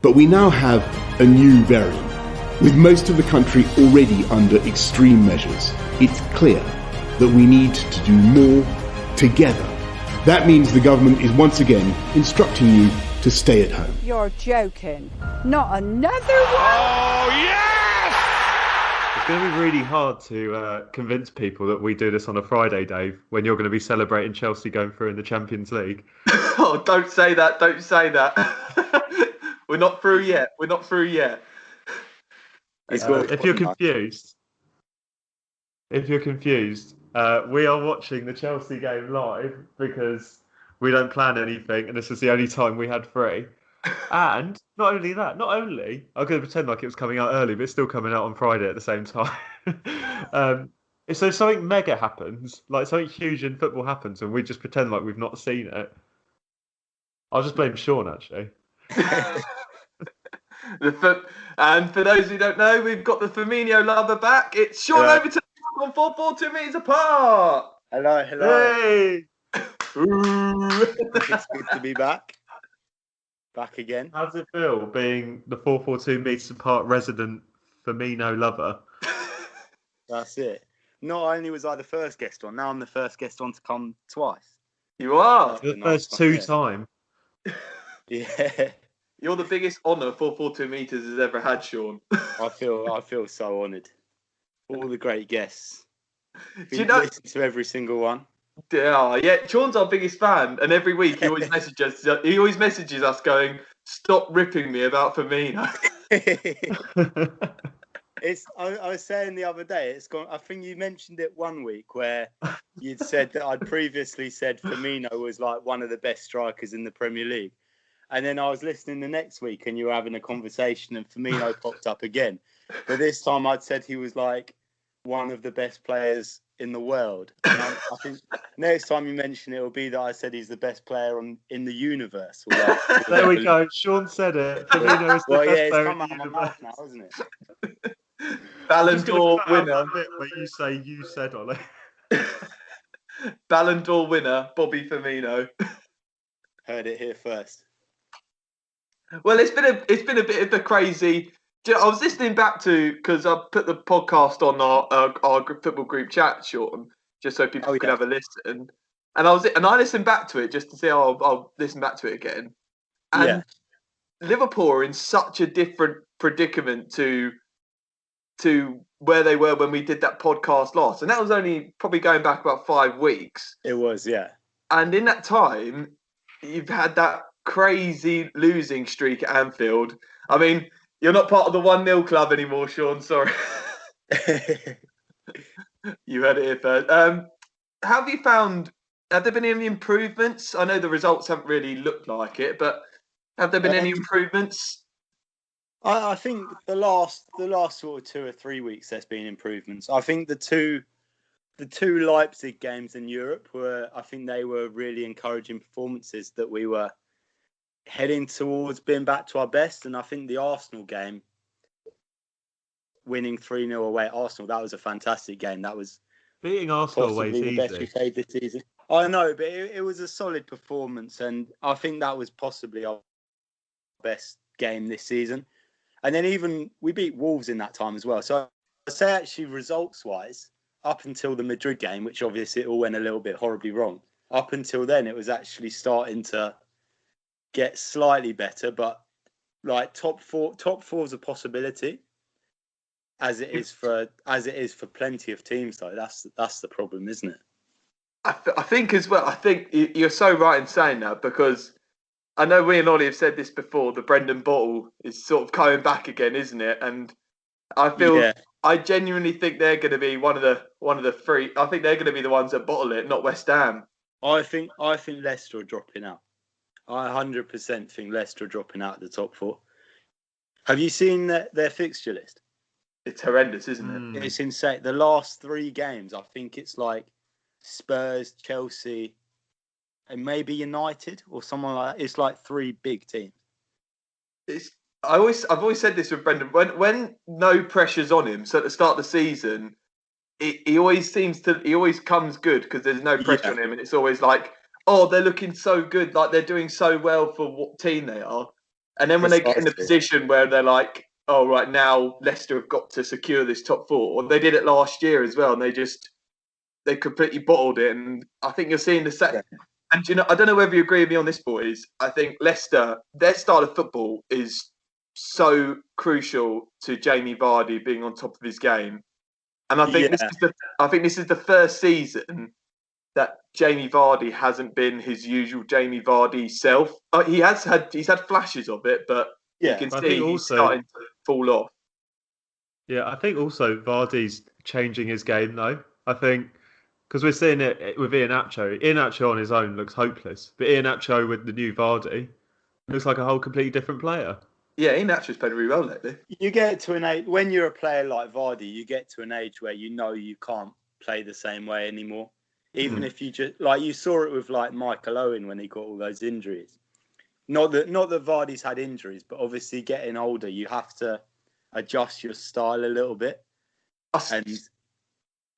But we now have a new variant. With most of the country already under extreme measures, it's clear that we need to do more together. That means the government is once again instructing you to stay at home. You're joking. Not another one? Oh, yes! It's going to be really hard to convince people that we do this on a Friday, Dave, when you're going to be celebrating Chelsea going through in the Champions League. Oh, don't say that. Don't say that. We're not through yet. If you're confused, we are watching the Chelsea game live because we don't plan anything, and this is the only time we had free. And not only that, I'm going to pretend like it was coming out early, but it's still coming out on Friday at the same time. So something mega happens, like something huge in football happens, and we just pretend like we've not seen it. I'll just blame Sean, actually. And for those who don't know, we've got the Firmino lover back. It's Sean Overton on 4-4-2 meters apart. Hello. Hey. It's good to be back. Back again. How does it feel being the 4-4-2 meters apart resident Firmino lover? That's it. Not only was I the first guest on, now I'm the first guest on to come twice. You are. The first two time. Yeah. You're the biggest honour 4-4-2 meters has ever had, Sean. I feel so honoured. All the great guests. Do you know? Listen to every single one. Yeah. Sean's our biggest fan, and every week he always messages us going, "Stop ripping me about Firmino." I was saying the other day, it's gone. I think you mentioned it one week where you'd said that I'd previously said Firmino was like one of the best strikers in the Premier League. And then I was listening the next week and you were having a conversation and Firmino popped up again. But this time I'd said he was like one of the best players in the world. And I think next time you mention it will be that I said he's the best player in the universe. There we go. Sean said it. Firmino is the best player in the out of my mouth now, isn't it? Ballon d'Or winner. Where you say you said on it. Ballon d'Or winner, Bobby Firmino. Heard it here first. Well, it's been a bit of a crazy. I was listening back to because I put the podcast on our football group chat, Sean, just so people could have a listen. And I listened back to it just to see. I'll listen back to it again. And Liverpool are in such a different predicament to where they were when we did that podcast last, and that was only probably going back about 5 weeks. It was, yeah. And in that time, you've had that crazy losing streak at Anfield. I mean, you're not part of the 1-0 club anymore, Sean. Sorry. You heard it here first. Have you found? Have there been any improvements? I know the results haven't really looked like it, but have there been any improvements? I think the last sort of 2 or 3 weeks there's been improvements. I think the two Leipzig games in Europe they were really encouraging performances that we were heading towards being back to our best. And I think the Arsenal game, winning 3-0 away at Arsenal, that was a fantastic game. That was beating Arsenal away the best we played this season. I know, but it was a solid performance, and I think that was possibly our best game this season. And then even we beat Wolves in that time as well. So I'd say actually results-wise, up until the Madrid game, which obviously it all went a little bit horribly wrong, up until then it was actually starting to get slightly better. But like top four is a possibility, as it is for plenty of teams though. That's the problem, isn't it? I think as well. I think you're so right in saying that, because I know we and Ollie have said this before. The Brendan bottle is sort of coming back again, isn't it? And I feel I genuinely think they're going to be one of the three. I think they're going to be the ones that bottle it, not West Ham. I think Leicester are dropping out. I 100% think Leicester are dropping out of the top four. Have you seen their fixture list? It's horrendous, isn't it? It's insane. The last 3 games, I think it's like Spurs, Chelsea, and maybe United or someone like that. It's like 3 big teams. I've always said this with Brendan. When no pressure's on him, so at the start of the season, he always comes good because there's no pressure on him, and it's always like, oh, they're looking so good, like they're doing so well for what team they are. And then when they get in the Precisely. position where they're like, oh, right, now Leicester have got to secure this top four. They did it last year as well, and they completely bottled it. And I think you're seeing the same. Yeah. And, I don't know whether you agree with me on this, boys. I think Leicester, their style of football is so crucial to Jamie Vardy being on top of his game. And I think this is the first season that Jamie Vardy hasn't been his usual Jamie Vardy self. He's had flashes of it, but you can see he's starting to fall off. Yeah, I think also Vardy's changing his game though. I think because we're seeing it with Iheanacho. Iheanacho on his own looks hopeless, but Iheanacho with the new Vardy looks like a whole completely different player. Yeah, Iheanacho's played really well lately. You get to an age when you're a player like Vardy, you get to an age where you know you can't play the same way anymore. Even if you just like you saw it with like Michael Owen when he got all those injuries. Not that Vardy's had injuries, but obviously getting older, you have to adjust your style a little bit. And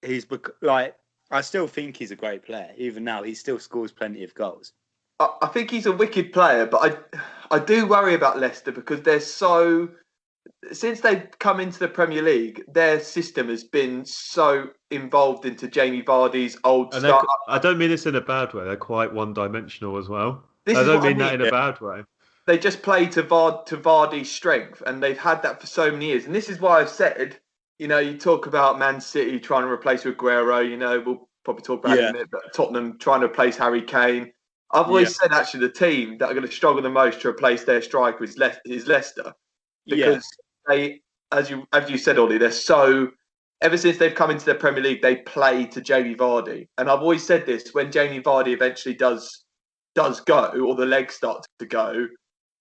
he's like, I still think he's a great player. Even now, he still scores plenty of goals. I think he's a wicked player, but I do worry about Leicester because they're so. Since they've come into the Premier League, their system has been so involved into Jamie Vardy's old style. I don't mean this in a bad way. They're quite one-dimensional as well. I don't mean that in a bad way. They just play to Vardy's strength, and they've had that for so many years. And this is why I've said, you talk about Man City trying to replace Aguero. We'll probably talk about it in a minute, but Tottenham trying to replace Harry Kane. I've always said actually the team that are going to struggle the most to replace their striker is Leicester, because they, as you said, Ollie, they're so. Ever since they've come into the Premier League, they play to Jamie Vardy, and I've always said this: when Jamie Vardy eventually does go, or the legs start to go,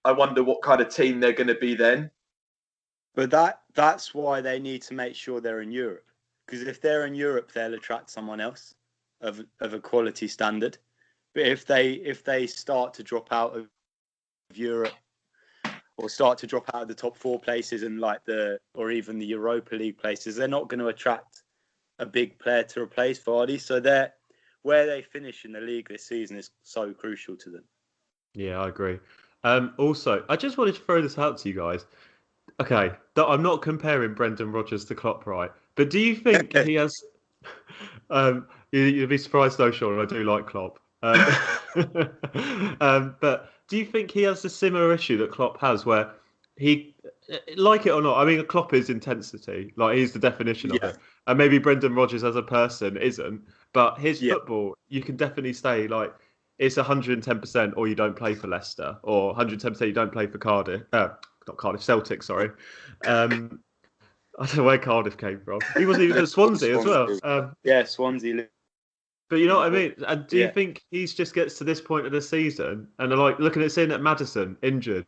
I wonder what kind of team they're going to be then. But that's why they need to make sure they're in Europe, because if they're in Europe, they'll attract someone else of a quality standard. But if they start to drop out of Europe or start to drop out of the top four places and or even the Europa League places, they're not going to attract a big player to replace Vardy. So where they finish in the league this season is so crucial to them. Yeah, I agree. Also, I just wanted to throw this out to you guys. Okay, I'm not comparing Brendan Rodgers to Klopp, right? But do you think he has? You'd be surprised, though, Sean. I do like Klopp. But do you think he has a similar issue that Klopp has, where he, like it or not, I mean, Klopp is intensity, like he's the definition of it, and maybe Brendan Rodgers as a person isn't, but his football, you can definitely say like it's 110%, or you don't play for Leicester, or 110% you don't play for Cardiff, not Cardiff, Celtic, sorry. I don't know where Cardiff came from. He wasn't even at Swansea as well. Swansea. But you know what I mean? And do you think he just gets to this point of the season and they're like looking at seeing that Maddison injured,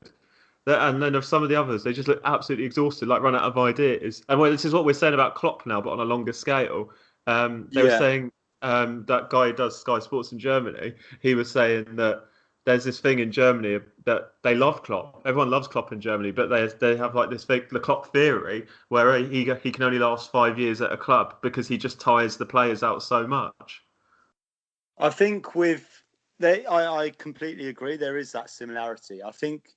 and then of some of the others, they just look absolutely exhausted, like run out of ideas. And this is what we're saying about Klopp now, but on a longer scale. They were saying that guy who does Sky Sports in Germany, he was saying that there's this thing in Germany that they love Klopp. Everyone loves Klopp in Germany, but they have like this thing, the Klopp theory, where he can only last 5 years at a club because he just tires the players out so much. I think I completely agree. There is that similarity. I think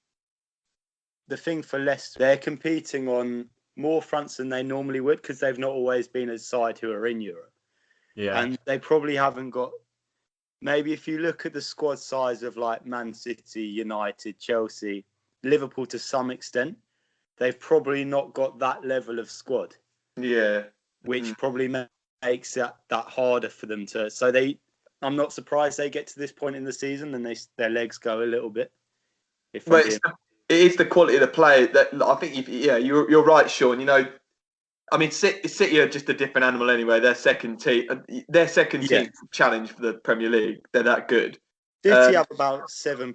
the thing for Leicester, they're competing on more fronts than they normally would because they've not always been a side who are in Europe. Yeah. And they probably haven't got, maybe if you look at the squad size of like Man City, United, Chelsea, Liverpool to some extent, they've probably not got that level of squad. Yeah. Which probably makes that harder for them to, I'm not surprised they get to this point in the season and their legs go a little bit. It is the quality of the player that I think. You're right, Sean. I mean, City are just a different animal anyway. Their second team challenge for the Premier League. They're that good. City have about seven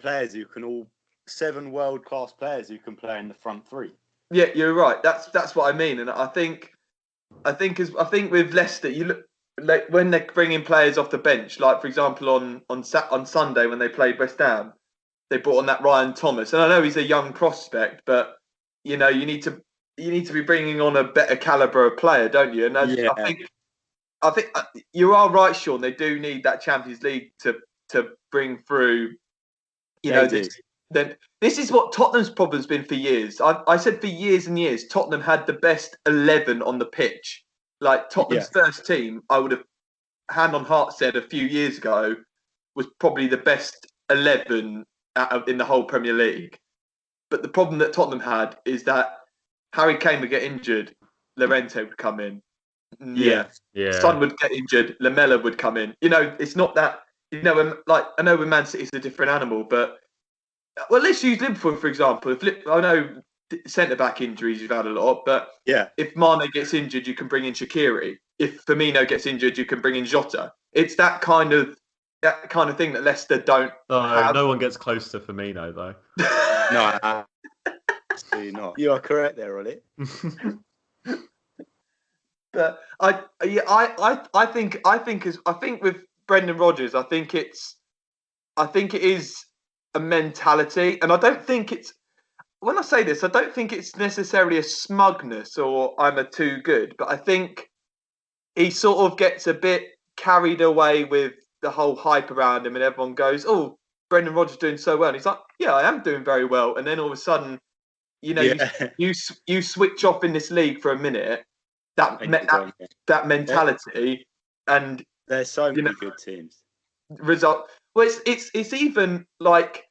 world-class players who can play in the front three. Yeah, you're right. That's what I mean, and I think with Leicester, you look. Like when they're bringing players off the bench, like for example on Sunday when they played West Ham, they brought on that Ryan Thomas, and I know he's a young prospect, but you need to be bringing on a better caliber of player, don't you? And I think you are right, Sean. They do need that Champions League to bring through, then this is what Tottenham's problem's been for years. I said for years and years, Tottenham had the best 11 on the pitch. Like Tottenham's first team, I would have hand on heart said a few years ago was probably the best 11 in the whole Premier League. But the problem that Tottenham had is that Harry Kane would get injured, Llorente would come in. Son would get injured, Lamella would come in. You know, it's not that. You know, I know with Man City it's a different animal, but let's use Liverpool for example. I know centre back injuries you've had a lot, but if Mane gets injured, you can bring in Shaqiri. If Firmino gets injured, you can bring in Jota. It's that kind of thing that Leicester don't have. No one gets close to Firmino though. No, absolutely not. You are correct there, Ollie. But I think with Brendan Rodgers, I think it is a mentality, and I don't think it's. When I say this, I don't think it's necessarily a smugness or I'm a too good, but I think he sort of gets a bit carried away with the whole hype around him, and everyone goes, "Oh, Brendan Rodgers doing so well." And he's like, "Yeah, I am doing very well." And then all of a sudden, you know, you switch off in this league for a minute. That mentality, and there's so many good teams. Result. Well, it's even like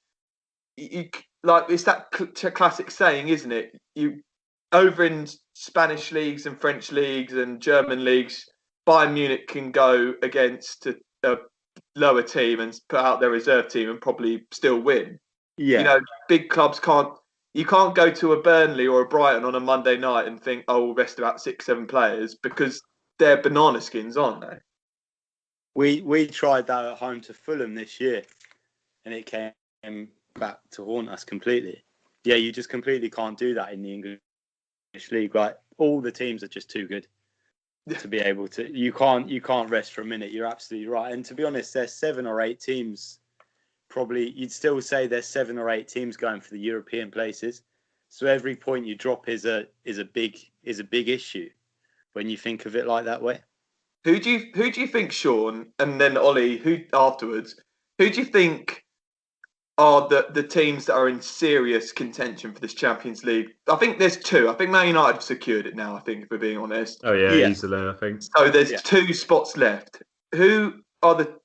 it's that classic saying, isn't it? You over in Spanish leagues and French leagues and German leagues, Bayern Munich can go against a lower team and put out their reserve team and probably still win. Yeah. You know, big clubs can't. You can't go to a Burnley or a Brighton on a Monday night and think, "Oh, we'll rest about 6-7 players," because they're banana skins, aren't they? We tried that at home to Fulham this year, and it came back to haunt us completely. Yeah, you just completely can't do that in the English league. Like all the teams are just too good to be able to. You can't rest for a minute. You're absolutely right. And to be honest, there's 7 or 8 teams. Probably you'd still say there's 7 or 8 teams going for the European places. So every point you drop is a big issue when you think of it like that way. Who do you think, Sean, and then Ollie, who afterwards? Who do you think are the teams that are in serious contention for this Champions League? I think there's 2. I think Man United have secured it now. I think, if we're being honest. Oh yeah, easily. I think. So there's 2 spots left. Who are the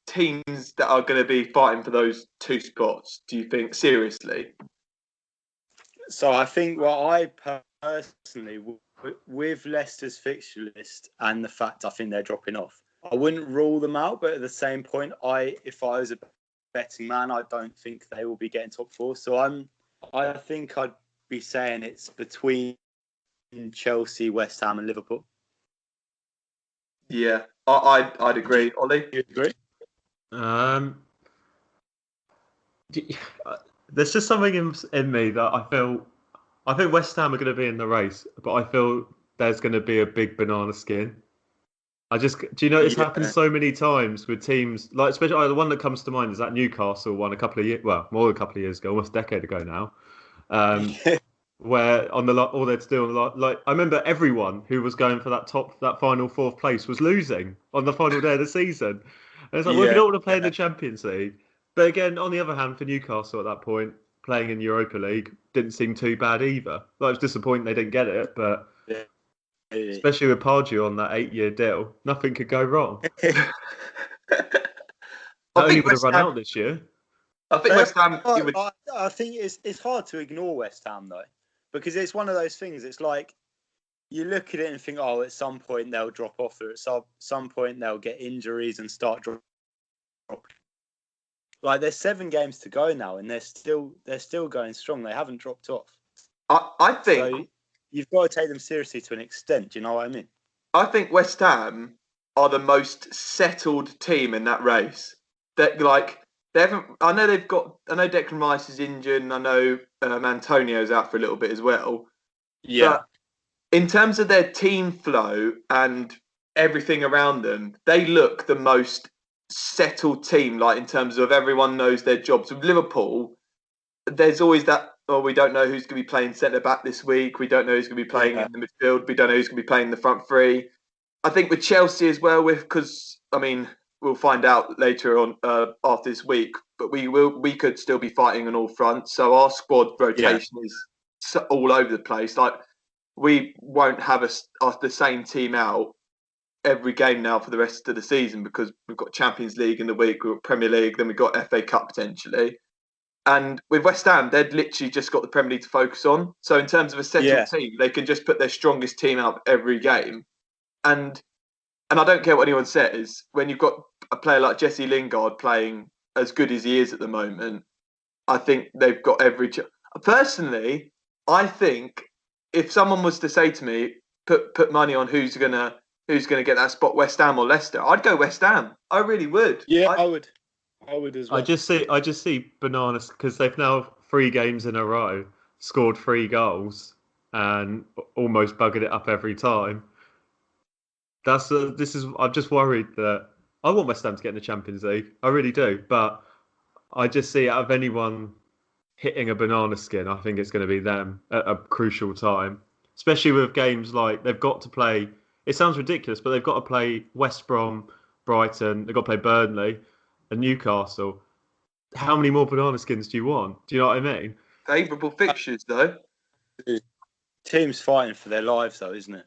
teams that are going to be fighting for those 2 spots, do you think, seriously? So I think I personally, with Leicester's fixture list and the fact I think they're dropping off, I wouldn't rule them out, but at the same point, if I was a betting man, I don't think they will be getting top 4. So I think I'd be saying it's between Chelsea, West Ham and Liverpool. Yeah, I'd agree. Ollie? You agree? There's just something in me that I think West Ham are going to be in the race, but I feel there's going to be a big banana skin. Do you know it's happened so many times with teams, like especially the one that comes to mind is that Newcastle one a couple of years, well, more than a couple of years ago, almost a decade ago now, where on all they'd do like I remember everyone who was going for that final 4th place was losing on the final day of the season. And it's like, well, we don't want to play in the Champions League. But again, on the other hand, for Newcastle at that point, playing in Europa League didn't seem too bad either. Like, it was disappointing they didn't get it, but especially with Pardew on that 8-year deal, nothing could go wrong. That only would have run out this year. I think West Ham. I think it's hard to ignore West Ham though, because it's one of those things. It's like you look at it and think, oh, at some point they'll drop off, or at some point they'll get injuries and start dropping. Like there's 7 games to go now, and they're still going strong. They haven't dropped off. I think so you've got to take them seriously to an extent. Do you know what I mean? I think West Ham are the most settled team in that race. That they haven't. I know Declan Rice is injured, and I know Antonio's out for a little bit as well. Yeah. But in terms of their team flow and everything around them, they look the most settled team. Like in terms of everyone knows their jobs. With Liverpool, there's always that. Oh, we don't know who's going to be playing centre back this week. We don't know who's going to be playing in the midfield. We don't know who's going to be playing the front 3. I think with Chelsea as well, because I mean, we'll find out later on after this week. But we could still be fighting on all fronts. So our squad rotation is all over the place. Like we won't have the same team out every game now for the rest of the season because we've got Champions League in the week, we've got Premier League, then we've got FA Cup potentially. And with West Ham, they'd literally just got the Premier League to focus on. So in terms of a settled team, they can just put their strongest team out every game. And I don't care what anyone says, when you've got a player like Jesse Lingard playing as good as he is at the moment, I think they've got every... Personally, I think if someone was to say to me, put money on who's gonna get that spot, West Ham or Leicester, I'd go West Ham. I really would. Yeah, I would as well. I just see bananas because they've now 3 games in a row scored 3 goals and almost buggered it up every time. I'm just worried that I want West Ham to get in the Champions League. I really do, but I just see out of anyone hitting a banana skin, I think it's going to be them at a crucial time, especially with games like they've got to play. It sounds ridiculous, but they've got to play West Brom, Brighton. They've got to play Burnley and Newcastle. How many more banana skins do you want? Do you know what I mean? Favourable fixtures, though. Teams fighting for their lives, though, isn't it?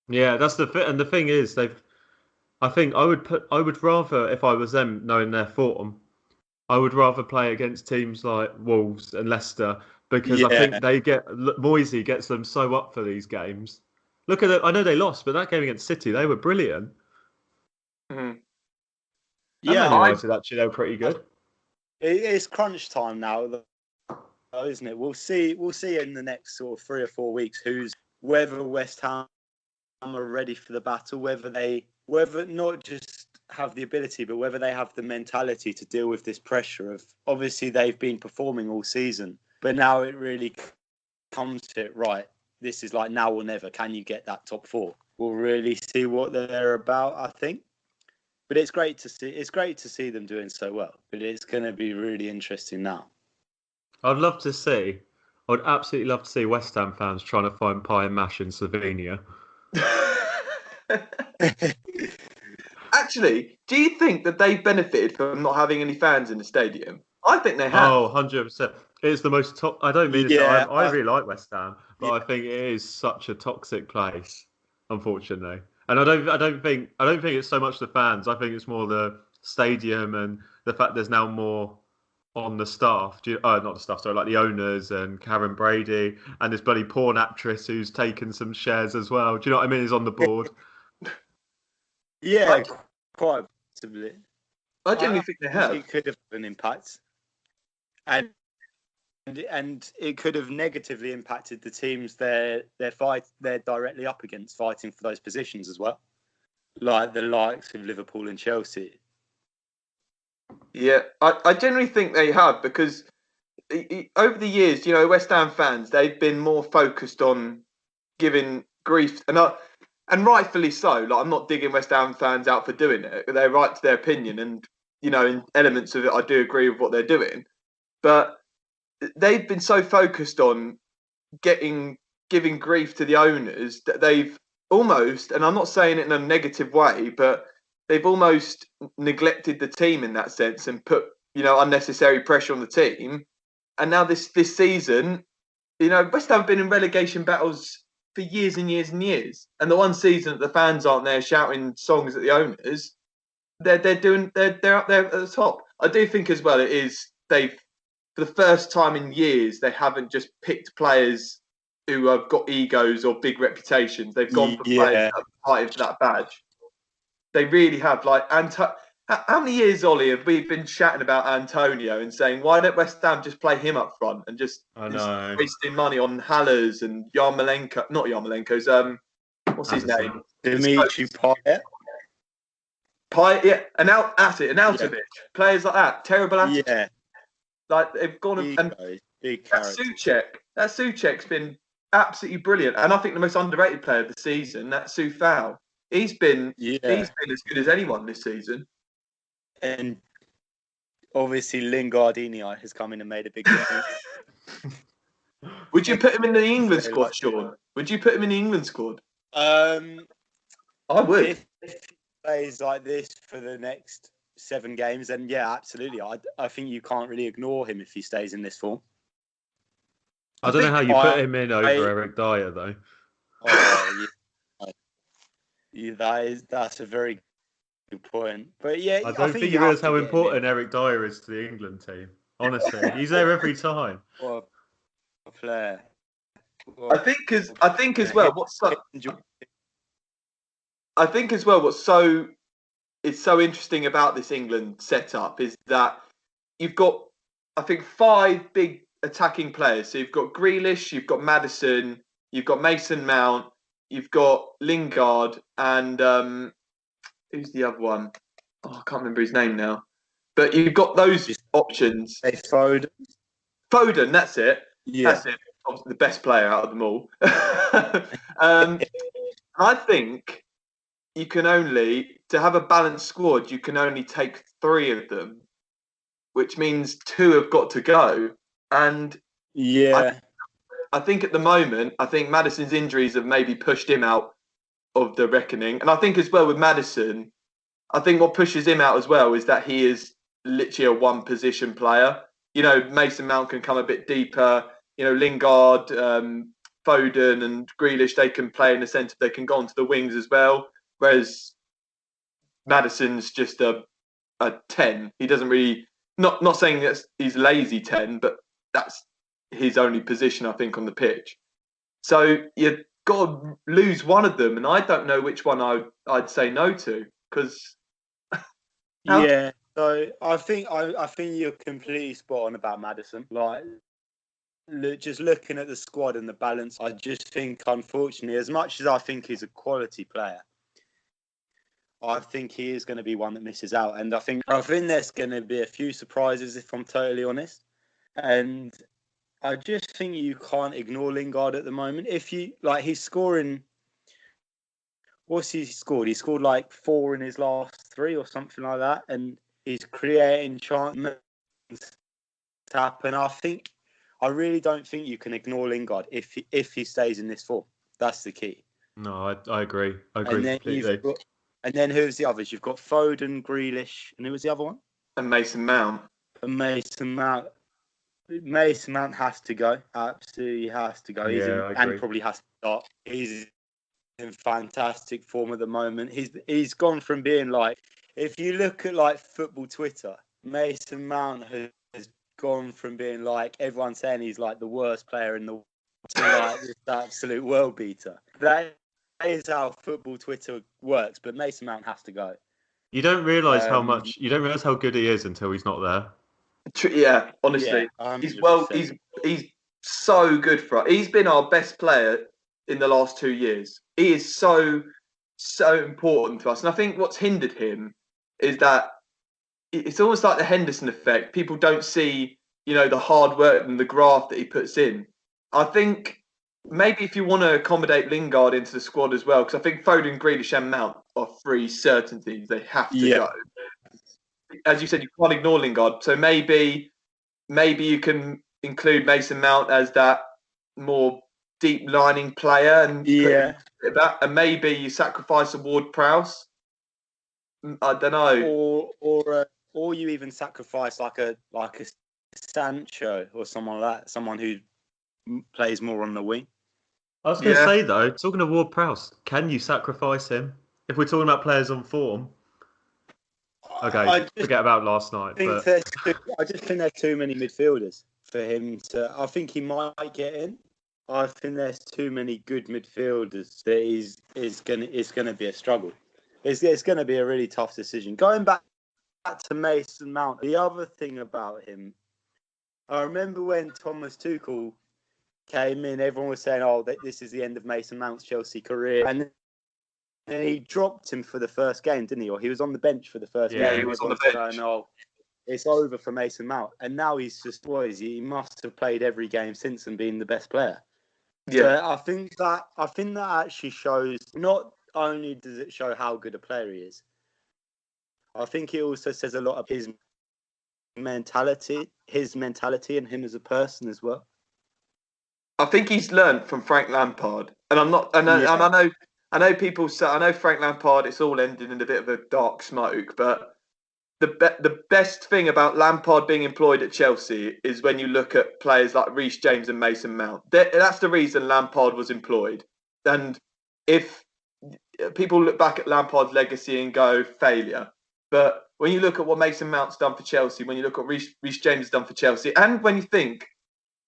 Yeah, that's and the thing is, I think I would rather, if I was them, knowing their form, I would rather play against teams like Wolves and Leicester because I think Moisey gets them so up for these games. Look at it. I know they lost, but that game against City, they were brilliant. Mm-hmm. Yeah, United actually they were pretty good. It's crunch time now, though, isn't it? We'll see in the next sort of 3 or 4 weeks whether West Ham are ready for the battle, whether not just have the ability, but whether they have the mentality to deal with this pressure of, obviously they've been performing all season, but now it really comes to it, right, this is like now or never. Can you get that top 4? We'll really see what they're about, I think. But it's great to see them doing so well. But it's going to be really interesting now. I would absolutely love to see West Ham fans trying to find pie and mash in Slovenia. Actually, do you think that they've benefited from not having any fans in the stadium? I think they have. Oh, 100%. It's the most I don't mean it. I really like West Ham, but I think it is such a toxic place, unfortunately. And I don't think it's so much the fans. I think it's more the stadium and the fact there's now more on the staff. Not the staff, sorry, like the owners and Karen Brady and this bloody porn actress who's taken some shares as well. Do you know what I mean? Is on the board. Yeah, quite possibly. I genuinely think they have. It could have an impact, and it could have negatively impacted the teams they're directly up against, fighting for those positions as well, like the likes of Liverpool and Chelsea. Yeah, I generally think they have because over the years, West Ham fans, they've been more focused on giving grief, and rightfully so. Like, I'm not digging West Ham fans out for doing it. They're right to their opinion, and in elements of it, I do agree with what they're doing. But they've been so focused on giving grief to the owners that they've almost, and I'm not saying it in a negative way, but they've almost neglected the team in that sense and put unnecessary pressure on the team. And now this season, West Ham have been in relegation battles for years and years and years. And the one season that the fans aren't there shouting songs at the owners, they're up there at the top. I do think as well for the first time in years, they haven't just picked players who have got egos or big reputations. They've gone for players that are fighting for that badge. They really have. Like, how many years, Ollie, have we been chatting about Antonio and saying, why don't West Ham just play him up front and just wasting money on Hallers and Yarmolenko? Not Yarmolenko's. What's his name? Dimitri Payet. Yeah, and Arnautovic. Players like that. Terrible attitude. Yeah. Like, they've gone and that Souček's been absolutely brilliant. And I think the most underrated player of the season, that's Soufal. He's been as good as anyone this season. And obviously Lingardini has come in and made a big difference. Would you put him in the England squad, Sean? Would you put him in the England squad? I would. plays like this for the next 7 games, then yeah, absolutely. I think you can't really ignore him if he stays in this form. I don't know how you put him in over Eric Dyer, though. Oh, that's a very good point. But yeah, I don't think you realise how important Eric Dyer is to the England team. Honestly, he's there every time. What a player. I think as well. What's so interesting about this England setup is that you've got, I think, 5 big attacking players. So you've got Grealish, you've got Maddison, you've got Mason Mount, you've got Lingard, and who's the other one? Oh, I can't remember his name now. But you've got those options. Foden, that's it. Yeah. That's it. Obviously the best player out of them all. I think you can only, to have a balanced squad, you can only take 3 of them, which means 2 have got to go. And yeah, I think at the moment, I think Maddison's injuries have maybe pushed him out of the reckoning. And I think as well with Maddison, I think what pushes him out as well is that he is literally a one position player. You know, Mason Mount can come a bit deeper. You know, Lingard, Foden and Grealish, they can play in the centre. They can go onto the wings as well. Whereas Maddison's just a 10. He doesn't really, not saying that he's lazy 10, but that's his only position, I think, on the pitch. So you've got to lose one of them, and I don't know which one I'd say no to, because yeah. So I think you're completely spot on about Maddison. Like, just looking at the squad and the balance, I just think, unfortunately, as much as I think he's a quality player, I think he is going to be one that misses out. And I think there's going to be a few surprises, if I'm totally honest. And I just think you can't ignore Lingard at the moment. If you he's scoring. What's he scored? He scored like 4 in his last 3 or something like that, and he's creating chances to happen. I really don't think you can ignore Lingard if he stays in this form. That's the key. No, I agree. I agree completely. And then who's the others? You've got Foden, Grealish, and who was the other one? And Mason Mount. Mason Mount has to go. Absolutely has to go. And probably has to start. He's in fantastic form at the moment. He's gone from being like, if you look at like football Twitter, Mason Mount has gone from being like everyone saying he's like the worst player in the world to like this absolute world beater. That is how football Twitter works. But Mason Mount has to go. You don't realise how good he is until he's not there. Yeah, honestly, he's so good for us. He's been our best player in the last 2 years. He is so important to us. And I think what's hindered him is that it's almost like the Henderson effect. People don't see, the hard work and the graft that he puts in. I think maybe if you want to accommodate Lingard into the squad as well, because I think Foden, Grealish and Mount are 3 certainties. They have to go. As you said, you can't ignore Lingard. So maybe you can include Mason Mount as that more deep lining player, and and maybe you sacrifice a Ward-Prowse. I don't know, or you even sacrifice like a Sancho or someone like that, someone who plays more on the wing. I was going to say though, talking of Ward-Prowse, can you sacrifice him if we're talking about players on form? Okay, forget about last night. I just think there's too many midfielders for him to. I think he might get in. I think there's too many good midfielders that it's going to be a struggle. It's going to be a really tough decision. Going back to Mason Mount, the other thing about him, I remember when Thomas Tuchel came in, everyone was saying, "Oh, this is the end of Mason Mount's Chelsea career," and he dropped him for the first game, didn't he? Or he was on the bench for the first game. Yeah, he was on the bench. Saying, "Oh, it's over for Mason Mount," and now he's just he must have played every game since and been the best player. Yeah, so I think that actually shows. Not only does it show how good a player he is, I think it also says a lot of his mentality, and him as a person as well. I think he's learned from Frank Lampard, and I I know people say, I know Frank Lampard, it's all ended in a bit of a dark smoke, but the best thing about Lampard being employed at Chelsea is when you look at players like Reece James and Mason Mount. That's the reason Lampard was employed. And if people look back at Lampard's legacy and go failure, but when you look at what Mason Mount's done for Chelsea, when you look at what Reece James has done for Chelsea, and when you think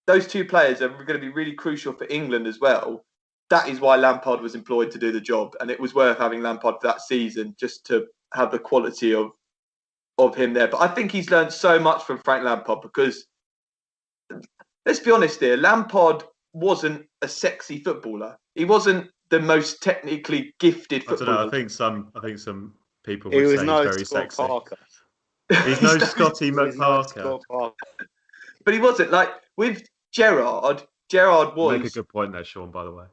those two players are going to be really crucial for England as well, that is why Lampard was employed to do the job. And it was worth having Lampard for that season just to have the quality of him there. But I think he's learned so much from Frank Lampard because, let's be honest here, Lampard wasn't a sexy footballer. He wasn't the most technically gifted footballer. I don't know. I think some people He would was say no he's very Scott sexy. Parker. He's no Scotty He was no McParker. Scott Parker. But he wasn't. Like, with Gerrard was... Make a good point there, Sean, by the way.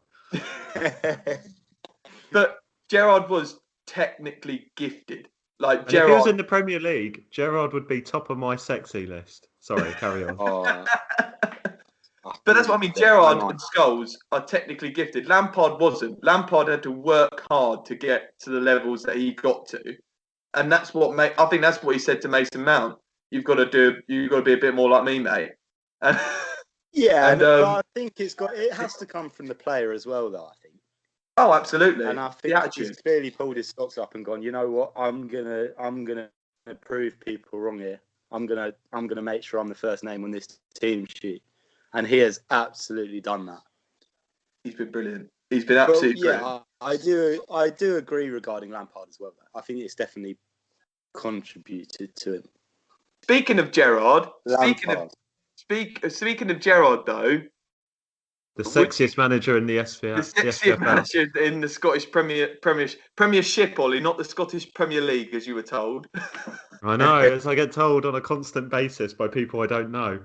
But Gerrard was technically gifted. Like, And Gerrard... if he was in the Premier League, Gerrard would be top of my sexy list. Sorry, carry on. But that's what I mean. Gerrard and Scholes are technically gifted. Lampard wasn't. Lampard had to work hard to get to the levels that he got to, and that's what I think that's what he said to Mason Mount. You've got to be a bit more like me, mate. And I think it has to come from the player as well, though. I think. Oh, absolutely. And I think he's clearly pulled his socks up and gone, you know what? I'm gonna prove people wrong here. I'm gonna make sure I'm the first name on this team sheet. And he has absolutely done that. He's been brilliant. He's been absolutely brilliant. I do agree regarding Lampard as well. Though. I think it's definitely contributed to him. Speaking of Gerrard, speaking of Gerrard though, the sexiest manager in the SPF. The sexiest manager in the Scottish Premiership, Ollie, not the Scottish Premier League, as you were told. I know, as I get told on a constant basis by people I don't know.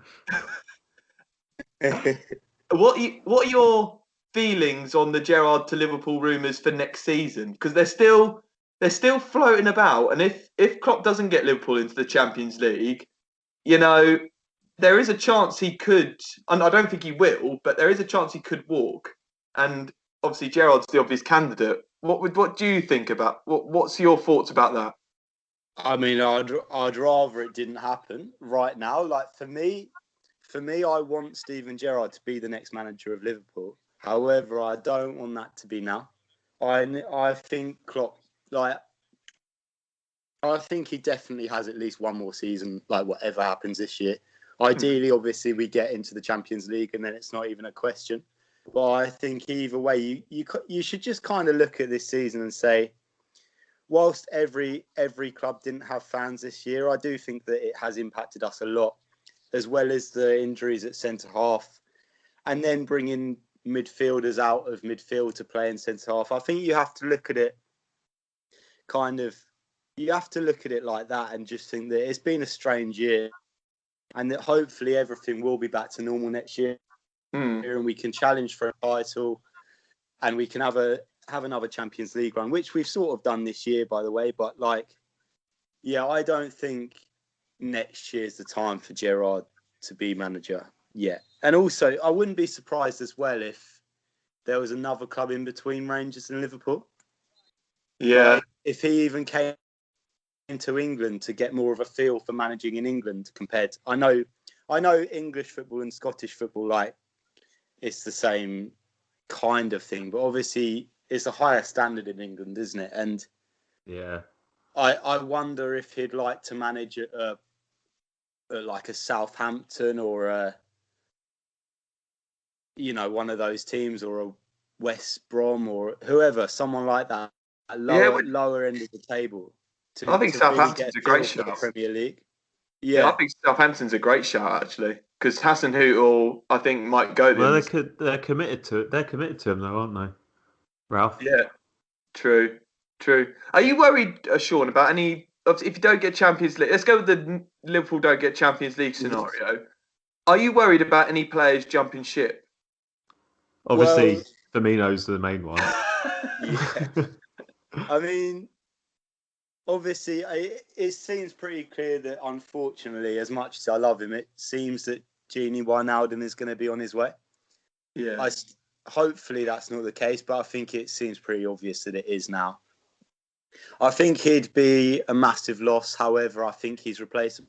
What are your feelings on the Gerrard to Liverpool rumours for next season? Because they're still floating about, and if Klopp doesn't get Liverpool into the Champions League, you know, there is a chance he could, and I don't think he will, but there is a chance he could walk. And obviously Gerrard's the obvious candidate. What do you think about what's your thoughts about that? I mean, I'd rather it didn't happen right now. Like for me, I want Steven Gerrard to be the next manager of Liverpool. However, I don't want that to be now. I think Klopp, I think he definitely has at least one more season, like whatever happens this year. Ideally, obviously, we get into the Champions League and then it's not even a question. But I think either way, you should just kind of look at this season and say, whilst every club didn't have fans this year, I do think that it has impacted us a lot, as well as the injuries at centre-half, and then bringing midfielders out of midfield to play in centre-half. I think you have to look at it like that and just think that it's been a strange year and that hopefully everything will be back to normal next year and we can challenge for a title and we can have another Champions League run, which we've sort of done this year, by the way. But I don't think next year's the time for Gerrard to be manager yet. And also, I wouldn't be surprised as well if there was another club in between Rangers and Liverpool. Yeah. Like, if he even came into England to get more of a feel for managing in England compared to, I know English football and Scottish football, like, it's the same kind of thing, but obviously it's a higher standard in England, isn't it? And yeah, I wonder if he'd like to manage like a Southampton or one of those teams, or a West Brom or whoever, someone like that, lower end of the table. I think Southampton's a great shout. Premier League. Yeah, I think Southampton's a great shout actually, because Hassan Hootel, I think, might go. Well, they're committed to it. They're committed to him, though, aren't they, Ralph? Yeah, true. Are you worried, Sean, about any? If you don't get Champions League, let's go with the Liverpool don't get Champions League scenario. Are you worried about any players jumping ship? Obviously, Firmino's the main one. Yeah. I mean, obviously, it seems pretty clear that, unfortunately, as much as I love him, it seems that Gini Wijnaldum is going to be on his way. Yeah. hopefully that's not the case, but I think it seems pretty obvious that it is now. I think he'd be a massive loss. However, I think he's replaceable.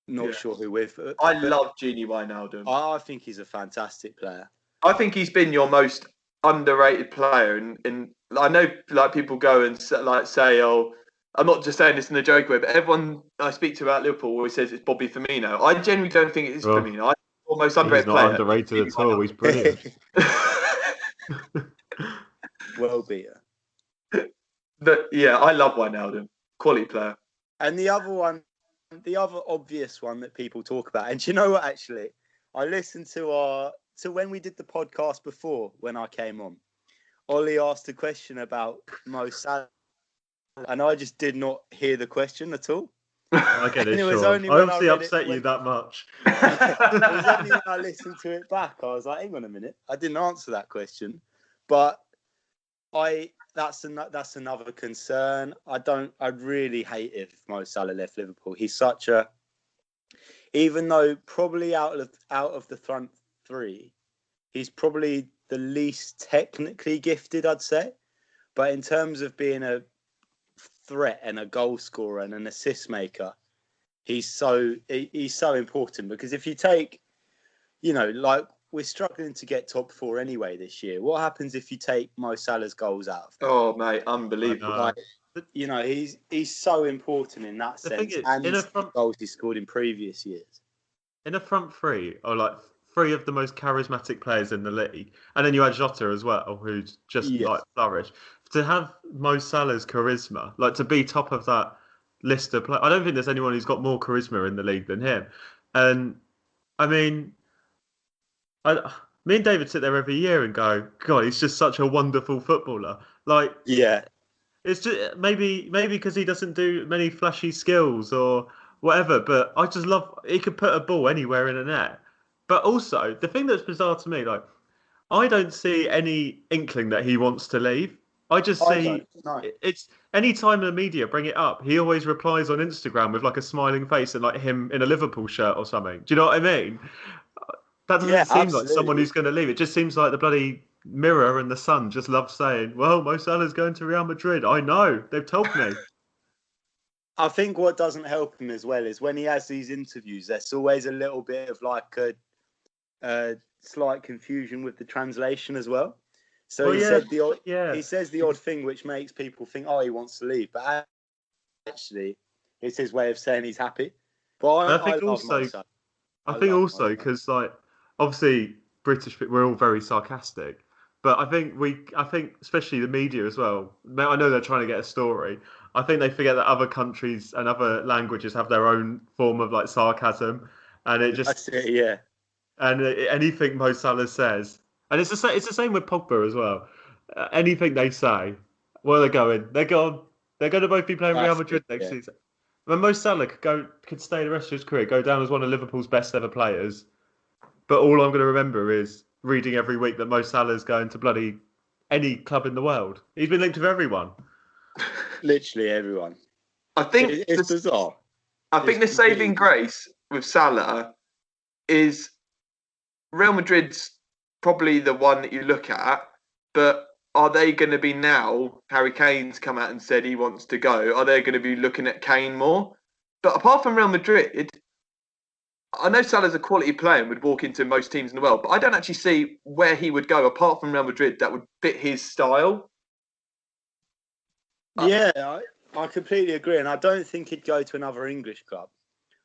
Not sure who with. I love Gini Wijnaldum. I think he's a fantastic player. I think he's been your most underrated player, and I know like people go and say, oh, I'm not just saying this in a joke way, but everyone I speak to about Liverpool always says it's Bobby Firmino. I genuinely don't think it is Firmino. I think he's almost underrated He's not player. underrated at all. He's brilliant. Well beaten. But yeah, I love Wijnaldum. Quality player. And the other obvious one that people talk about, and do you know what? Actually, I listened to when we did the podcast before when I came on. Ollie asked a question about Mo Salah, and I just did not hear the question at all. I get it, it Sean. I obviously upset you that much. It was only when I listened to it back, I was like, hang on a minute, I didn't answer that question. But that's another concern. I'd really hate if Mo Salah left Liverpool. He's such a, even though probably out of the front three, he's probably the least technically gifted, I'd say. But in terms of being a threat and a goal scorer and an assist maker, he's so important. Because if you take, like we're struggling to get top four anyway this year. What happens if you take Mo Salah's goals out of them? Oh mate, unbelievable! He's so important in that sense, and the goals he scored in previous years. In a front three, or like three of the most charismatic players in the league, and then you add Jota as well, who's just like flourished. To have Mo Salah's charisma, like to be top of that list of players, I don't think there's anyone who's got more charisma in the league than him. And I mean, me and David sit there every year and go, God, he's just such a wonderful footballer. Like, yeah, it's just maybe because he doesn't do many flashy skills or whatever. But I just love he could put a ball anywhere in a net. But also the thing that's bizarre to me, like I don't see any inkling that he wants to leave. I just see it's any time the media bring it up, he always replies on Instagram with like a smiling face and like him in a Liverpool shirt or something. Do you know what I mean? That doesn't seem like someone who's going to leave. It just seems like the bloody Mirror and the Sun just love saying, well, Mo Salah's going to Real Madrid. I know. They've told me. I think what doesn't help him as well is when he has these interviews, there's always a little bit of like a slight confusion with the translation as well. So he says the odd thing which makes people think, oh, he wants to leave. But actually, it's his way of saying he's happy. But I think also because like obviously British, we're all very sarcastic. But I think especially the media as well. I know they're trying to get a story. I think they forget that other countries and other languages have their own form of like sarcasm, and it just that's it, yeah. And anything Mo Salah says, and it's the same with Pogba as well. Anything they say, where they're going, they're gone. They're going to both be playing Real Madrid next season. When Mo Salah could stay the rest of his career, go down as one of Liverpool's best ever players. But all I'm going to remember is reading every week that Mo Salah's going to bloody any club in the world. He's been linked with everyone. Literally everyone. I think it's bizarre. I think the saving grace with Salah is Real Madrid's probably the one that you look at, but are they going to be now? Harry Kane's come out and said he wants to go. Are they going to be looking at Kane more? But apart from Real Madrid, I know Salah's a quality player and would walk into most teams in the world, but I don't actually see where he would go apart from Real Madrid that would fit his style. Yeah, I completely agree. And I don't think he'd go to another English club.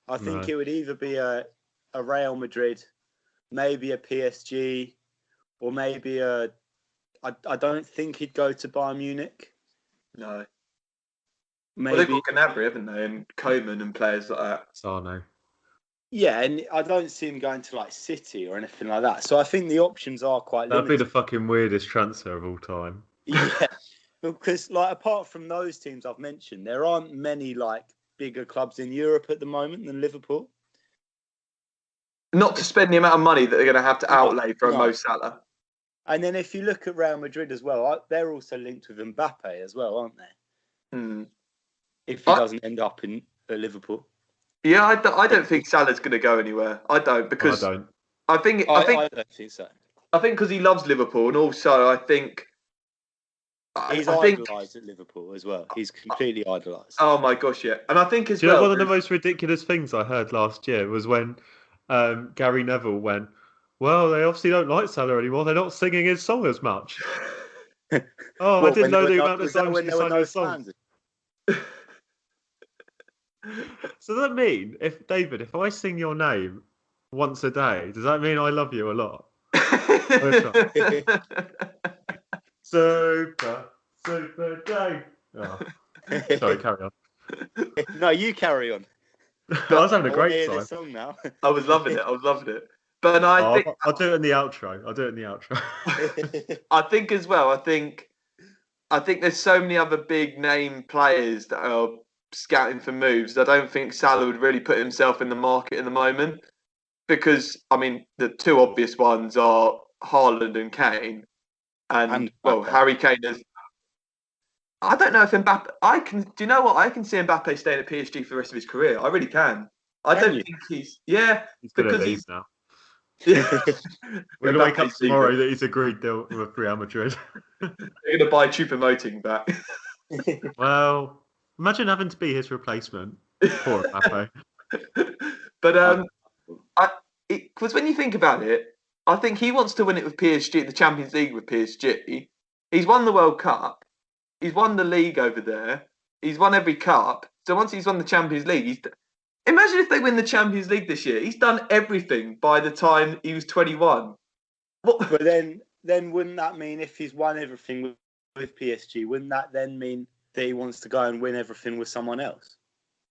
I think it would either be a Real Madrid, maybe a PSG, or maybe I don't think he'd go to Bayern Munich. No. Maybe. Well, they've got Gnabry, haven't they? And Koeman and players like that. Sarno. Yeah, and I don't see him going to like City or anything like that. So I think the options are quite limited. That'd be the fucking weirdest transfer of all time. Yeah, because like apart from those teams I've mentioned, there aren't many like bigger clubs in Europe at the moment than Liverpool. Not to spend the amount of money that they're going to have to outlay for a Mo Salah. And then if you look at Real Madrid as well, they're also linked with Mbappe as well, aren't they? If he doesn't end up in Liverpool. Yeah, I don't think Salah's going to go anywhere. I don't because I don't think I don't think so. I think because he loves Liverpool, and also I think He's I think. idolised at Liverpool as well. He's completely idolised. Oh my gosh, yeah, and I think as Do you know well. one of the most ridiculous things I heard last year was when Gary Neville went, well, they obviously don't like Salah anymore. They're not singing his song as much. Oh, I didn't know the amount of times he sang his song. So does that mean, if I sing your name once a day, does that mean I love you a lot? Super day. Oh. Sorry, carry on. No, you carry on. I was having a great time. This song now. I was loving it. But I think I'll do it in the outro. I think as well. I think there's so many other big name players that are scouting for moves. I don't think Salah would really put himself in the market at the moment because I mean the two obvious ones are Haaland and Kane, and well Harry Kane is. I don't know if Mbappe. Do you know what? I can see Mbappe staying at PSG for the rest of his career. I really can. I don't think he's. Yeah, he's good at these now. Yeah. We're gonna wake up tomorrow that he's agreed deal with Real Madrid. They're gonna buy Choupo-Moting back. Well, imagine having to be his replacement. Poor Mbappe. But because when you think about it, I think he wants to win it with PSG, the Champions League with PSG. He's won the World Cup. He's won the league over there. He's won every cup. So once he's won the Champions League, imagine if they win the Champions League this year. He's done everything by the time he was 21. What? But then wouldn't that mean if he's won everything with PSG, wouldn't that then mean that he wants to go and win everything with someone else?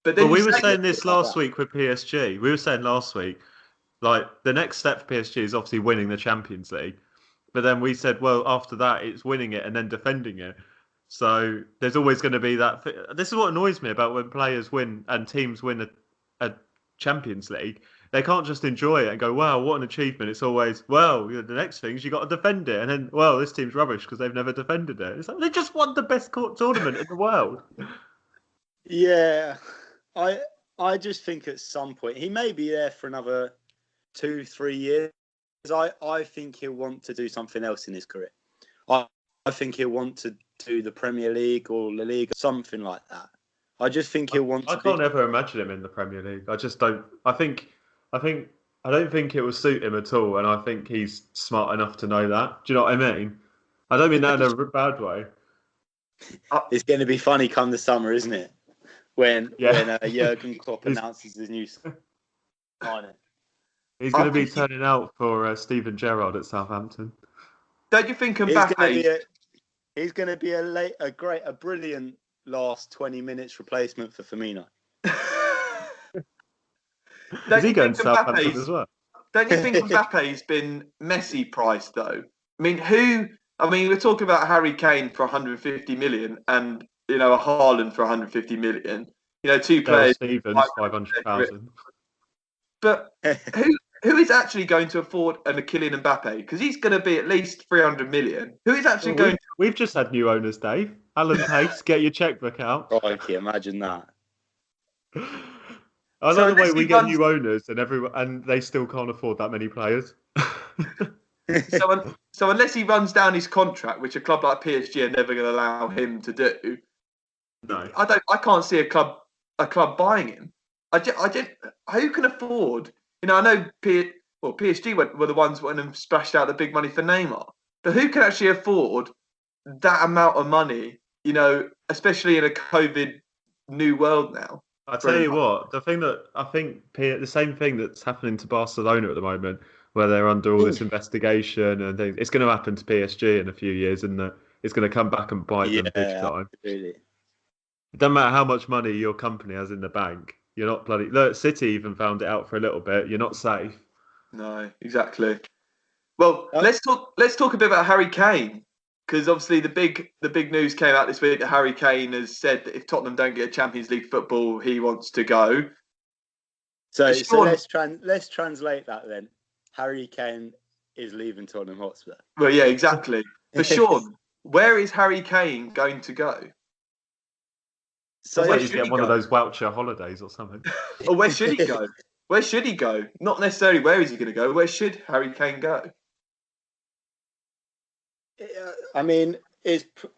But then we were saying this last week with PSG. We were saying last week, like the next step for PSG is obviously winning the Champions League. But then we said, well, after that, it's winning it and then defending it. So there's always going to be that. This is what annoys me about when players win and teams win a Champions League. They can't just enjoy it and go, wow, what an achievement. It's always, well, the next thing is you got to defend it. And then, well, this team's rubbish because they've never defended it. It's like, they just won the best tournament in the world. Yeah. I just think at some point, he may be there for another 2-3 years. I think he'll want to do something else in his career. I think he'll want to do the Premier League or La Liga, something like that. I just think he'll want to. I can't ever imagine him in the Premier League. I just don't. I don't think it will suit him at all, and I think he's smart enough to know that. Do you know what I mean? I don't mean that in a bad way. It's going to be funny come the summer, isn't it? When Jurgen Klopp announces his new signing. He's going to be turning out for Steven Gerrard at Southampton. Don't you think Mbappe? He's going to be a brilliant last 20 minutes replacement for Firmino. Is he going to Southampton as well? Don't you think Mbappe's been Messi priced though? I mean, we're talking about Harry Kane for 150 million and a Haaland for 150 million. Two players. Stevens 500,000. But who is actually going to afford a Kylian Mbappe? Because he's going to be at least 300 million. Who is actually going? We've just had new owners, Dave. Alan Pace, get your checkbook out. Crikey, imagine that. I love the way we get new owners and they still can't afford that many players. So unless he runs down his contract, which a club like PSG are never going to allow him to do, no, I can't see a club buying him. Who can afford? I know PSG were the ones that went and splashed out the big money for Neymar, but who can actually afford that amount of money? Especially in a COVID new world now. I tell you what, the thing that I think the same thing that's happening to Barcelona at the moment, where they're under all this investigation and things, it's going to happen to PSG in a few years, and it's going to come back and bite them big time. Really. It doesn't matter how much money your company has in the bank. You're not bloody. Look, City even found it out for a little bit. You're not safe. No, exactly. Well, let's talk a bit about Harry Kane, because obviously the big news came out this week that Harry Kane has said that if Tottenham don't get a Champions League football, he wants to go. So let's translate that then. Harry Kane is leaving Tottenham Hotspur. Well, yeah, exactly. But Sean, where is Harry Kane going to go? So he's getting one of those voucher holidays or something. Or where should he go? Where should he go? Not necessarily where is he going to go. Where should Harry Kane go? I mean,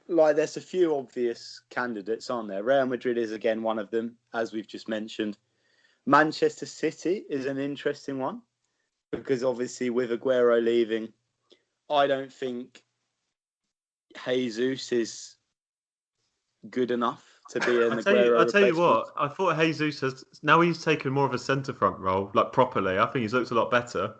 like there's a few obvious candidates, aren't there? Real Madrid is again one of them, as we've just mentioned. Manchester City is an interesting one because obviously with Aguero leaving, I don't think Jesus is good enough to be an Aguero I tell you replacement. what, I thought Jesus has now he's taken more of a centre front role, like properly. I think he's looked a lot better.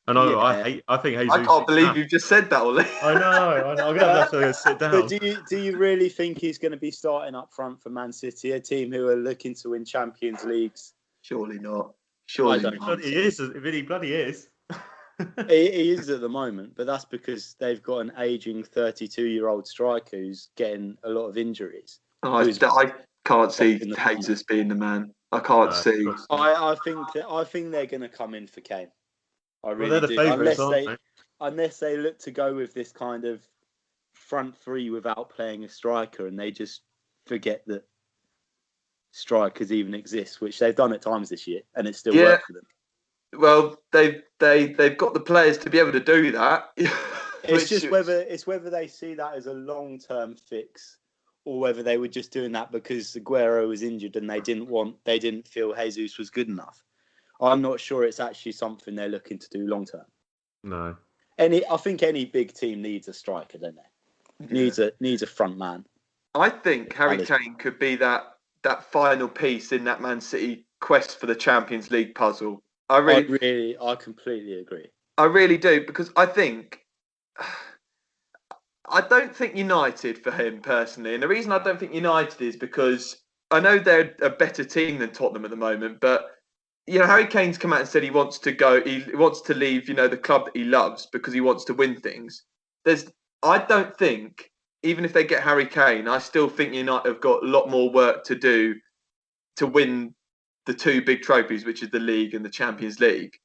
And Yeah. I think Jesus. I can't believe you've just said that, Ollie. I know. I'm gonna have to sit down. But do you really think he's going to be starting up front for Man City, a team who are looking to win Champions Leagues? Surely not. I Surely don't not. He is. He bloody is. He is at the moment, but that's because they've got an aging 32-year-old striker who's getting a lot of injuries. I can't see Jesus being the man. I can't see. I think they're going to come in for Kane. I really they're the do. favourites, aren't they? Unless they look to go with this kind of front three without playing a striker, and they just forget that strikers even exist, which they've done at times this year, and it still worked for them. Well, they've got the players to be able to do that. It's just whether they see that as a long-term fix, or whether they were just doing that because Aguero was injured and they didn't feel Jesus was good enough. I'm not sure it's actually something they're looking to do long-term. No. I think any big team needs a striker, don't they? Needs a front man. I think Harry Kane could be that final piece in that Man City quest for the Champions League puzzle. I completely agree. I really do, because I don't think United for him personally, and the reason I don't think United is because I know they're a better team than Tottenham at the moment, but Harry Kane's come out and said he wants to go. He wants to leave, the club that he loves because he wants to win things. I don't think, even if they get Harry Kane, I still think United have got a lot more work to do to win the two big trophies, which is the league and the Champions League.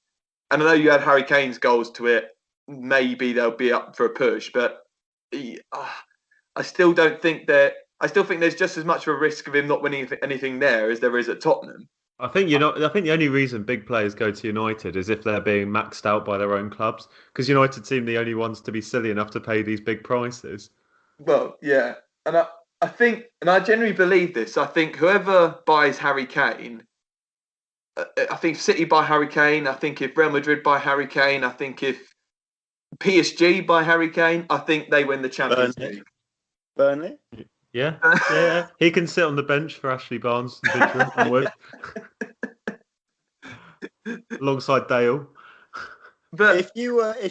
And I know you had Harry Kane's goals to it. Maybe they'll be up for a push, but I still don't think that. I still think there's just as much of a risk of him not winning anything there as there is at Tottenham. I think the only reason big players go to United is if they're being maxed out by their own clubs, because United seem the only ones to be silly enough to pay these big prices. Well, yeah, and I think, and I genuinely believe this. I think whoever buys Harry Kane, I think if City buy Harry Kane, I think if Real Madrid buy Harry Kane, I think if PSG buy Harry Kane, I think they win the Champions League. Burnley? Yeah. He can sit on the bench for Ashley Barnes and Wood. Alongside Dale. But if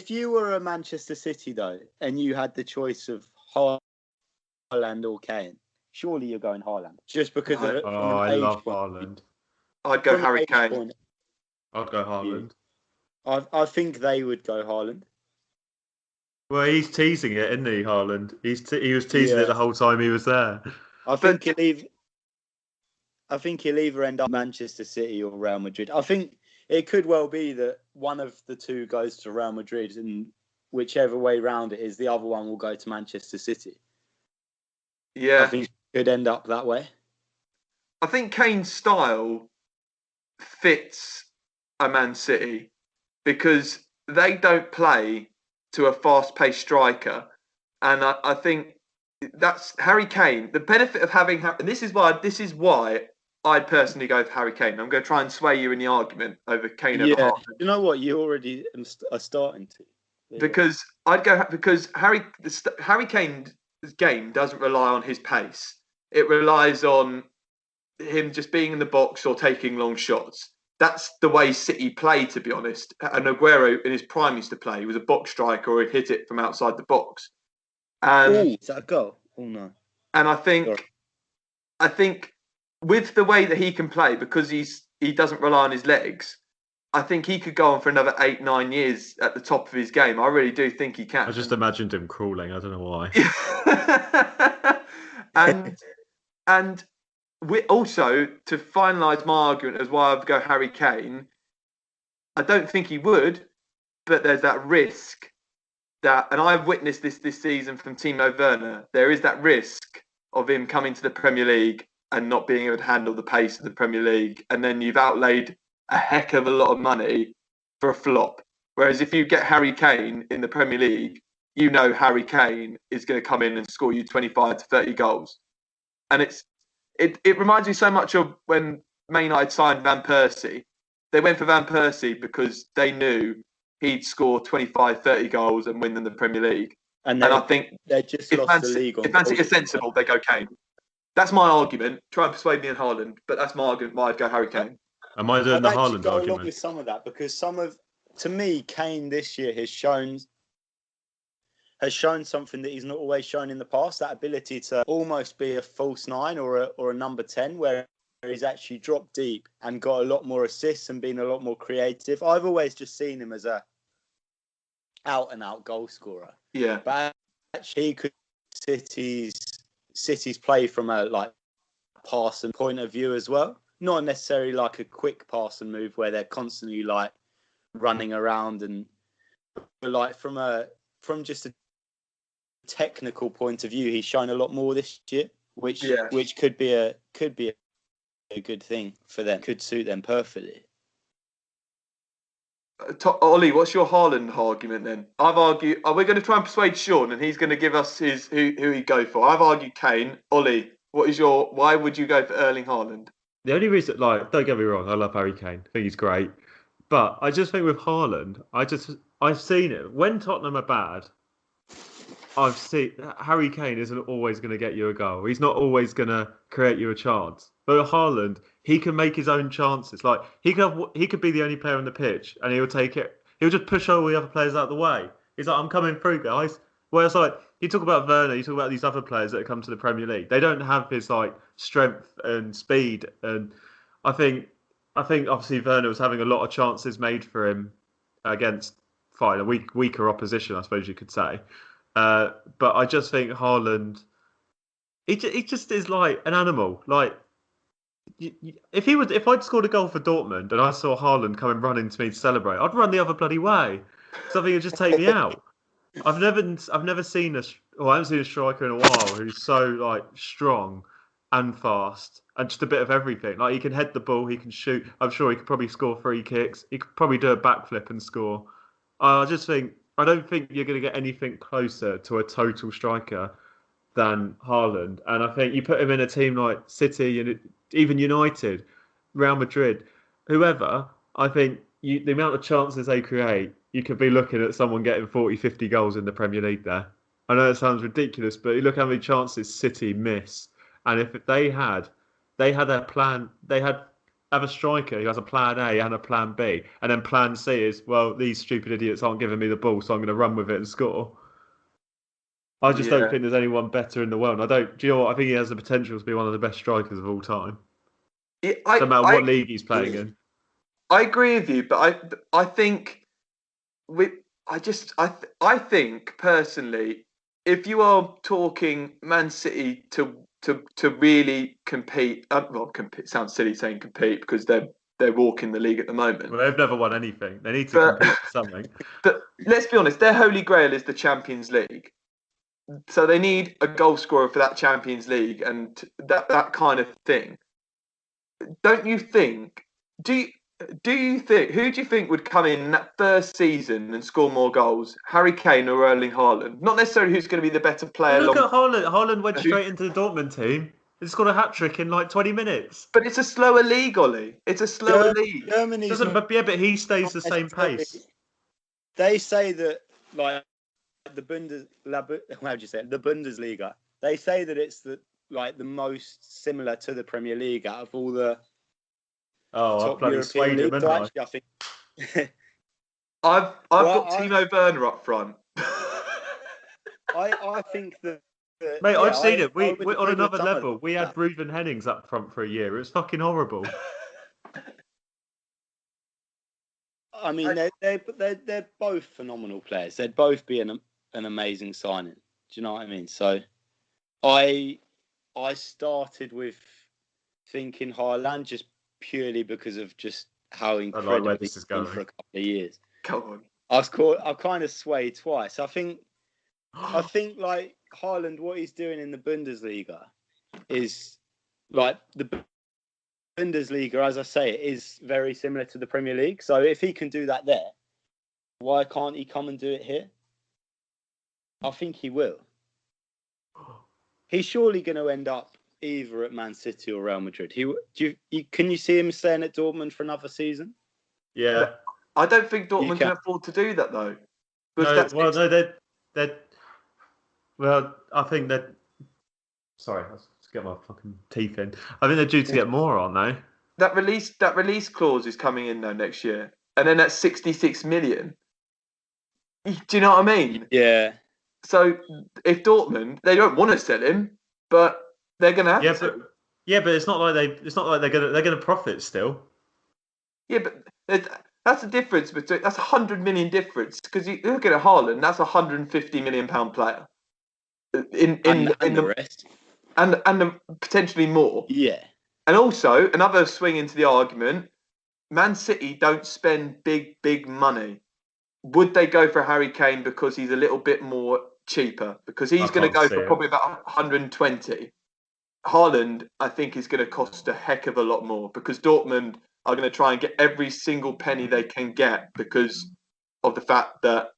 you were a Manchester City though, and you had the choice of Haaland or Kane, surely you're going Haaland. Just because I love Haaland. I'd go Harry Kane. I'd go Haaland. I think they would go Haaland. Well, he's teasing it, isn't he, Haaland? He was teasing it the whole time he was there. I think he'll either end up Manchester City or Real Madrid. I think it could well be that one of the two goes to Real Madrid, and whichever way round it is, the other one will go to Manchester City. Yeah. I think it could end up that way. I think Kane's style fits a Man City because they don't play to a fast-paced striker. And I think that's Harry Kane. The benefit of having... And this is why I'd personally go for Harry Kane. I'm going to try and sway you in the argument over Kane over Haaland. You know what? You already are starting to. Yeah. Because Harry Kane's game doesn't rely on his pace. It relies on him just being in the box or taking long shots. That's the way City play, to be honest. And Aguero, in his prime, used to play. He was a box striker or he'd hit it from outside the box. Is that a goal? Oh, no. And I think with the way that he can play, because he doesn't rely on his legs, I think he could go on for another 8-9 years at the top of his game. I really do think he can. I just imagined him crawling. I don't know why. and we also, to finalise my argument as why I'd go Harry Kane, I don't think he would, but there's that risk that, and I've witnessed this season from Timo Werner, there is that risk of him coming to the Premier League and not being able to handle the pace of the Premier League, and then you've outlaid a heck of a lot of money for a flop. Whereas if you get Harry Kane in the Premier League, you know Harry Kane is going to come in and score you 25 to 30 goals. And it reminds me so much of when Man United signed Van Persie. They went for Van Persie because they knew he'd score 25, 30 goals and win them the Premier League. And I think they just if lost the league. If Man City are sensible, they go Kane. That's my argument. Try and persuade me in Haaland, but that's my argument why I'd go Harry Kane. Am I doing I'd the actually Haaland go argument? along with some of that because to me, Kane this year has shown something that he's not always shown in the past. That ability to almost be a false nine or a number 10, where he's actually dropped deep and got a lot more assists and been a lot more creative. I've always just seen him as a out and out goal scorer. Yeah, but actually, he could City's play from a pass and point of view as well. Not necessarily like a quick pass and move where they're constantly running around but from just a technical point of view, he's shown a lot more this year, which could be a good thing for them. Could suit them perfectly. Ollie, what's your Haaland argument then? I've argued. We're going to try and persuade Sean, and he's going to give us who he'd go for. I've argued Kane. Ollie, why would you go for Erling Haaland? The only reason, don't get me wrong, I love Harry Kane. I think he's great. But I just think with Haaland, I've seen it. When Tottenham are bad, I've seen Harry Kane isn't always going to get you a goal. He's not always going to create you a chance. But with Haaland, he can make his own chances. He could be the only player on the pitch, and he'll take it. He'll just push all the other players out of the way. He's like, I'm coming through, guys. Whereas you talk about Werner, you talk about these other players that have come to the Premier League. They don't have his strength and speed. And I think obviously Werner was having a lot of chances made for him against a weaker opposition, I suppose you could say. But I just think Haaland, he just is like an animal. If I'd scored a goal for Dortmund and I saw Haaland coming running to me to celebrate, I'd run the other bloody way. Something would just take me out. I haven't seen a striker in a while who's so strong and fast and just a bit of everything. He can head the ball, he can shoot. I'm sure he could probably score free kicks. He could probably do a backflip and score. I don't think you're going to get anything closer to a total striker than Haaland. And I think you put him in a team like City and even United, Real Madrid, whoever, I think the amount of chances they create, you could be looking at someone getting 40, 50 goals in the Premier League there. I know it sounds ridiculous, but you look how many chances City miss. And if they had their plan, they have a striker who has a plan A and a plan B. And then plan C is, well, these stupid idiots aren't giving me the ball, so I'm going to run with it and score. I just don't think there's anyone better in the world. Do you know what? I think he has the potential to be one of the best strikers of all time. No matter what league he's playing in. I agree with you, but I think I think personally, if you are talking Man City to really compete, sounds silly saying compete because they're walking the league at the moment. Well, they've never won anything. They need to compete for something. But let's be honest, their holy grail is the Champions League. So they need a goal scorer for that Champions League and that kind of thing. Don't you think? Do you think? Who do you think would come in that first season and score more goals, Harry Kane or Erling Haaland? Not necessarily who's going to be the better player. Look at Haaland. Haaland went straight into the Dortmund team. He scored a hat trick in 20 minutes. But it's a slower league, Ollie. It's a slower league. But he stays the same pace. They say that the Bundesliga. They say that it's the most similar to the Premier League out of all the top European leagues. So actually, I think I've got Timo Werner up front. I think that. Mate, I've seen it. We're on another level. We had Ruben Hennings up front for a year. It was fucking horrible. I mean, they're both phenomenal players. They'd both be an amazing signing. Do you know what I mean? So, I started with thinking Haaland just purely because of just how incredible this is going for a couple of years. Come on. I've kind of swayed twice. I think Haaland, what he's doing in the Bundesliga is the Bundesliga, as I say, it is very similar to the Premier League. So if he can do that there, Why can't he come and do it here? I think he will. He's surely going to end up either at Man City or Real Madrid. Can you see him staying at Dortmund for another season? Yeah. I don't think Dortmund can afford to do that though. I think that. Sorry, let's get my fucking teeth in. I think they're due to get more, aren't they? That release clause is coming in though next year, and then that's 66 million. Do you know what I mean? Yeah. So if Dortmund, they don't want to sell him, but they're going to have to. But it's not like they're gonna profit still. Yeah, but that's the difference between that's 100 million difference because you look at Haaland, that's a 150 million pound player. In the rest, and the potentially more. Yeah. And also another swing into the argument: Man City don't spend big money. Would they go for Harry Kane because he's a little bit more cheaper? Because he's going to go for probably about 120. Haaland, I think, is going to cost a heck of a lot more because Dortmund are going to try and get every single penny they can get because of the fact that,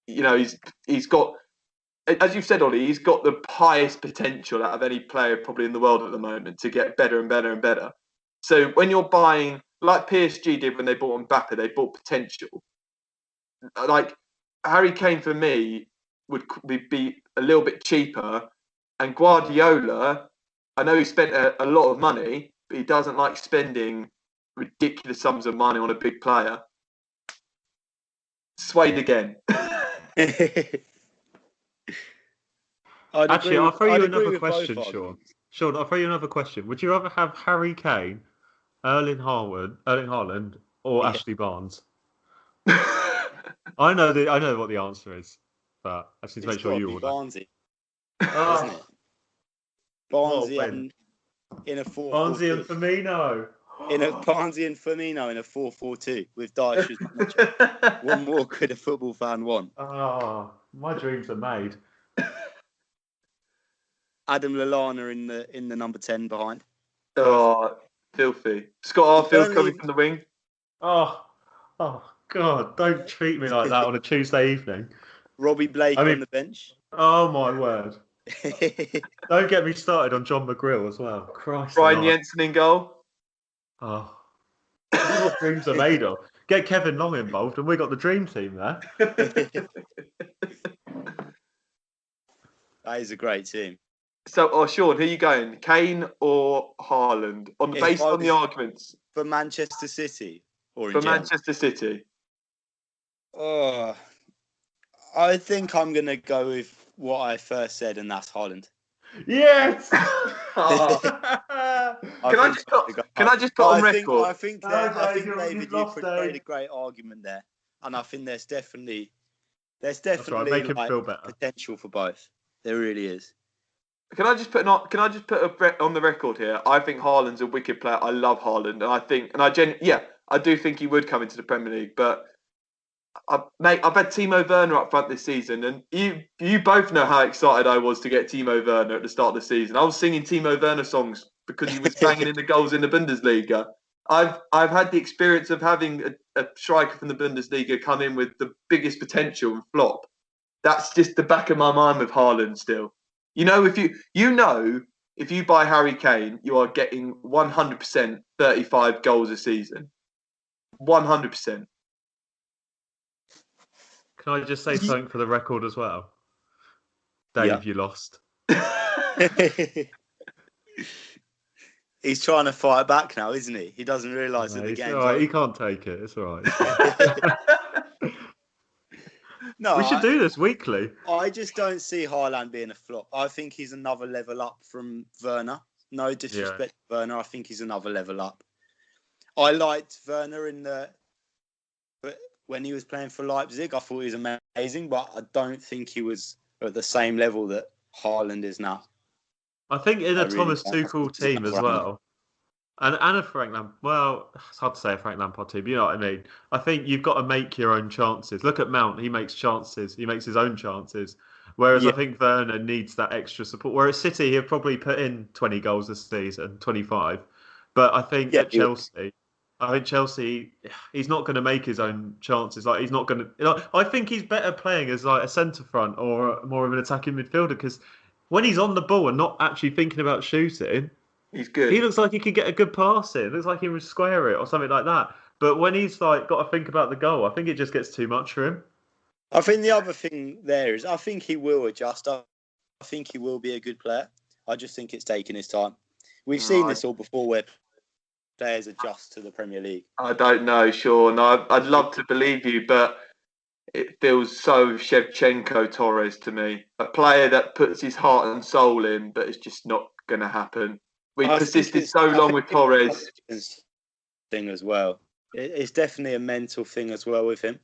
you know, he's got, as you've said, Ollie, he's got the highest potential out of any player probably in the world at the moment to get better and better and better. So when you're buying, like PSG did when they bought Mbappe, they bought potential. Like Harry Kane for me would be a little bit cheaper, and Guardiola, I know he spent a lot of money, but he doesn't like spending ridiculous sums of money on a big player. Swayed again. Actually, I'll throw you another question, Sean. Sean, I'll throw you another question. Would you rather have Harry Kane, Erling Haaland, or Ashley Barnes? I know what the answer is, but I just need to make sure you order. Barnesy, isn't it? Barnesy in a 4-4-2. Barnesy and Firmino. Barnesy and Firmino in a 4-4-2 with Dyche as manager. What more could a football fan want? Oh, my dreams are made. Adam Lallana in the number 10 behind. Oh, filthy. Scott Arfield coming from the wing. Oh, God, don't treat me like that on a Tuesday evening. Robbie Blake on the bench. Oh, my word. Don't get me started on John McGrill as well. Christ. Brian Jensen in goal. Oh, this is what dreams are made of. Get Kevin Long involved and we got the dream team there. That is a great team. So, Sean, who are you going? Kane or Haaland? Based on the arguments. For Manchester City? Or for Manchester City? Oh, I think I'm going to go with what I first said, and that's Haaland. Yes! Can I just put on record? I think David, you've made a great argument there. And I think there's definitely potential for both. There really is. Can I just put on the record here? I think Haaland's a wicked player. I love Haaland, and I do think he would come into the Premier League. But I've had Timo Werner up front this season, and you both know how excited I was to get Timo Werner at the start of the season. I was singing Timo Werner songs because he was banging in the goals in the Bundesliga. I've had the experience of having a striker from the Bundesliga come in with the biggest potential and flop. That's just the back of my mind with Haaland still. You know, if you buy Harry Kane, you are getting 100% 35 goals a season. 100%. Can I just say something for the record as well? Dave, you lost. He's trying to fight back now, isn't he? He doesn't realise that the game's all right. He can't take it. It's all right. No, we should do this weekly. I just don't see Haaland being a flop. I think he's another level up from Werner. No disrespect to Werner. I think he's another level up. I liked Werner when he was playing for Leipzig. I thought he was amazing, but I don't think he was at the same level that Haaland is now. I think in a Thomas Tuchel team as well. And a Frank Lampard. Well, it's hard to say a Frank Lampard team, but you know what I mean. I think you've got to make your own chances. Look at Mount. He makes chances. He makes his own chances. Whereas I think Werner needs that extra support. Whereas City, he'll probably put in 20 goals this season, 25. But I think at Chelsea, I think Chelsea, he's not going to make his own chances. Like he's not going to. I think he's better playing as like a centre front or more of an attacking midfielder because when he's on the ball and not actually thinking about shooting, He's good. he looks like he could get a good pass in. It looks like he would square it or something like that. But when he's like got to think about the goal, I think it just gets too much for him. I think the other thing there is I think he will adjust. I think he will be a good player. I just think it's taking his time. We've seen this all before where players adjust to the Premier League. I don't know, Sean. I'd love to believe you, but it feels so Shevchenko Torres to me. A player that puts his heart and soul in, but it's just not going to happen. We persisted so long with Torres. Thing as well. It's definitely a mental thing as well with him.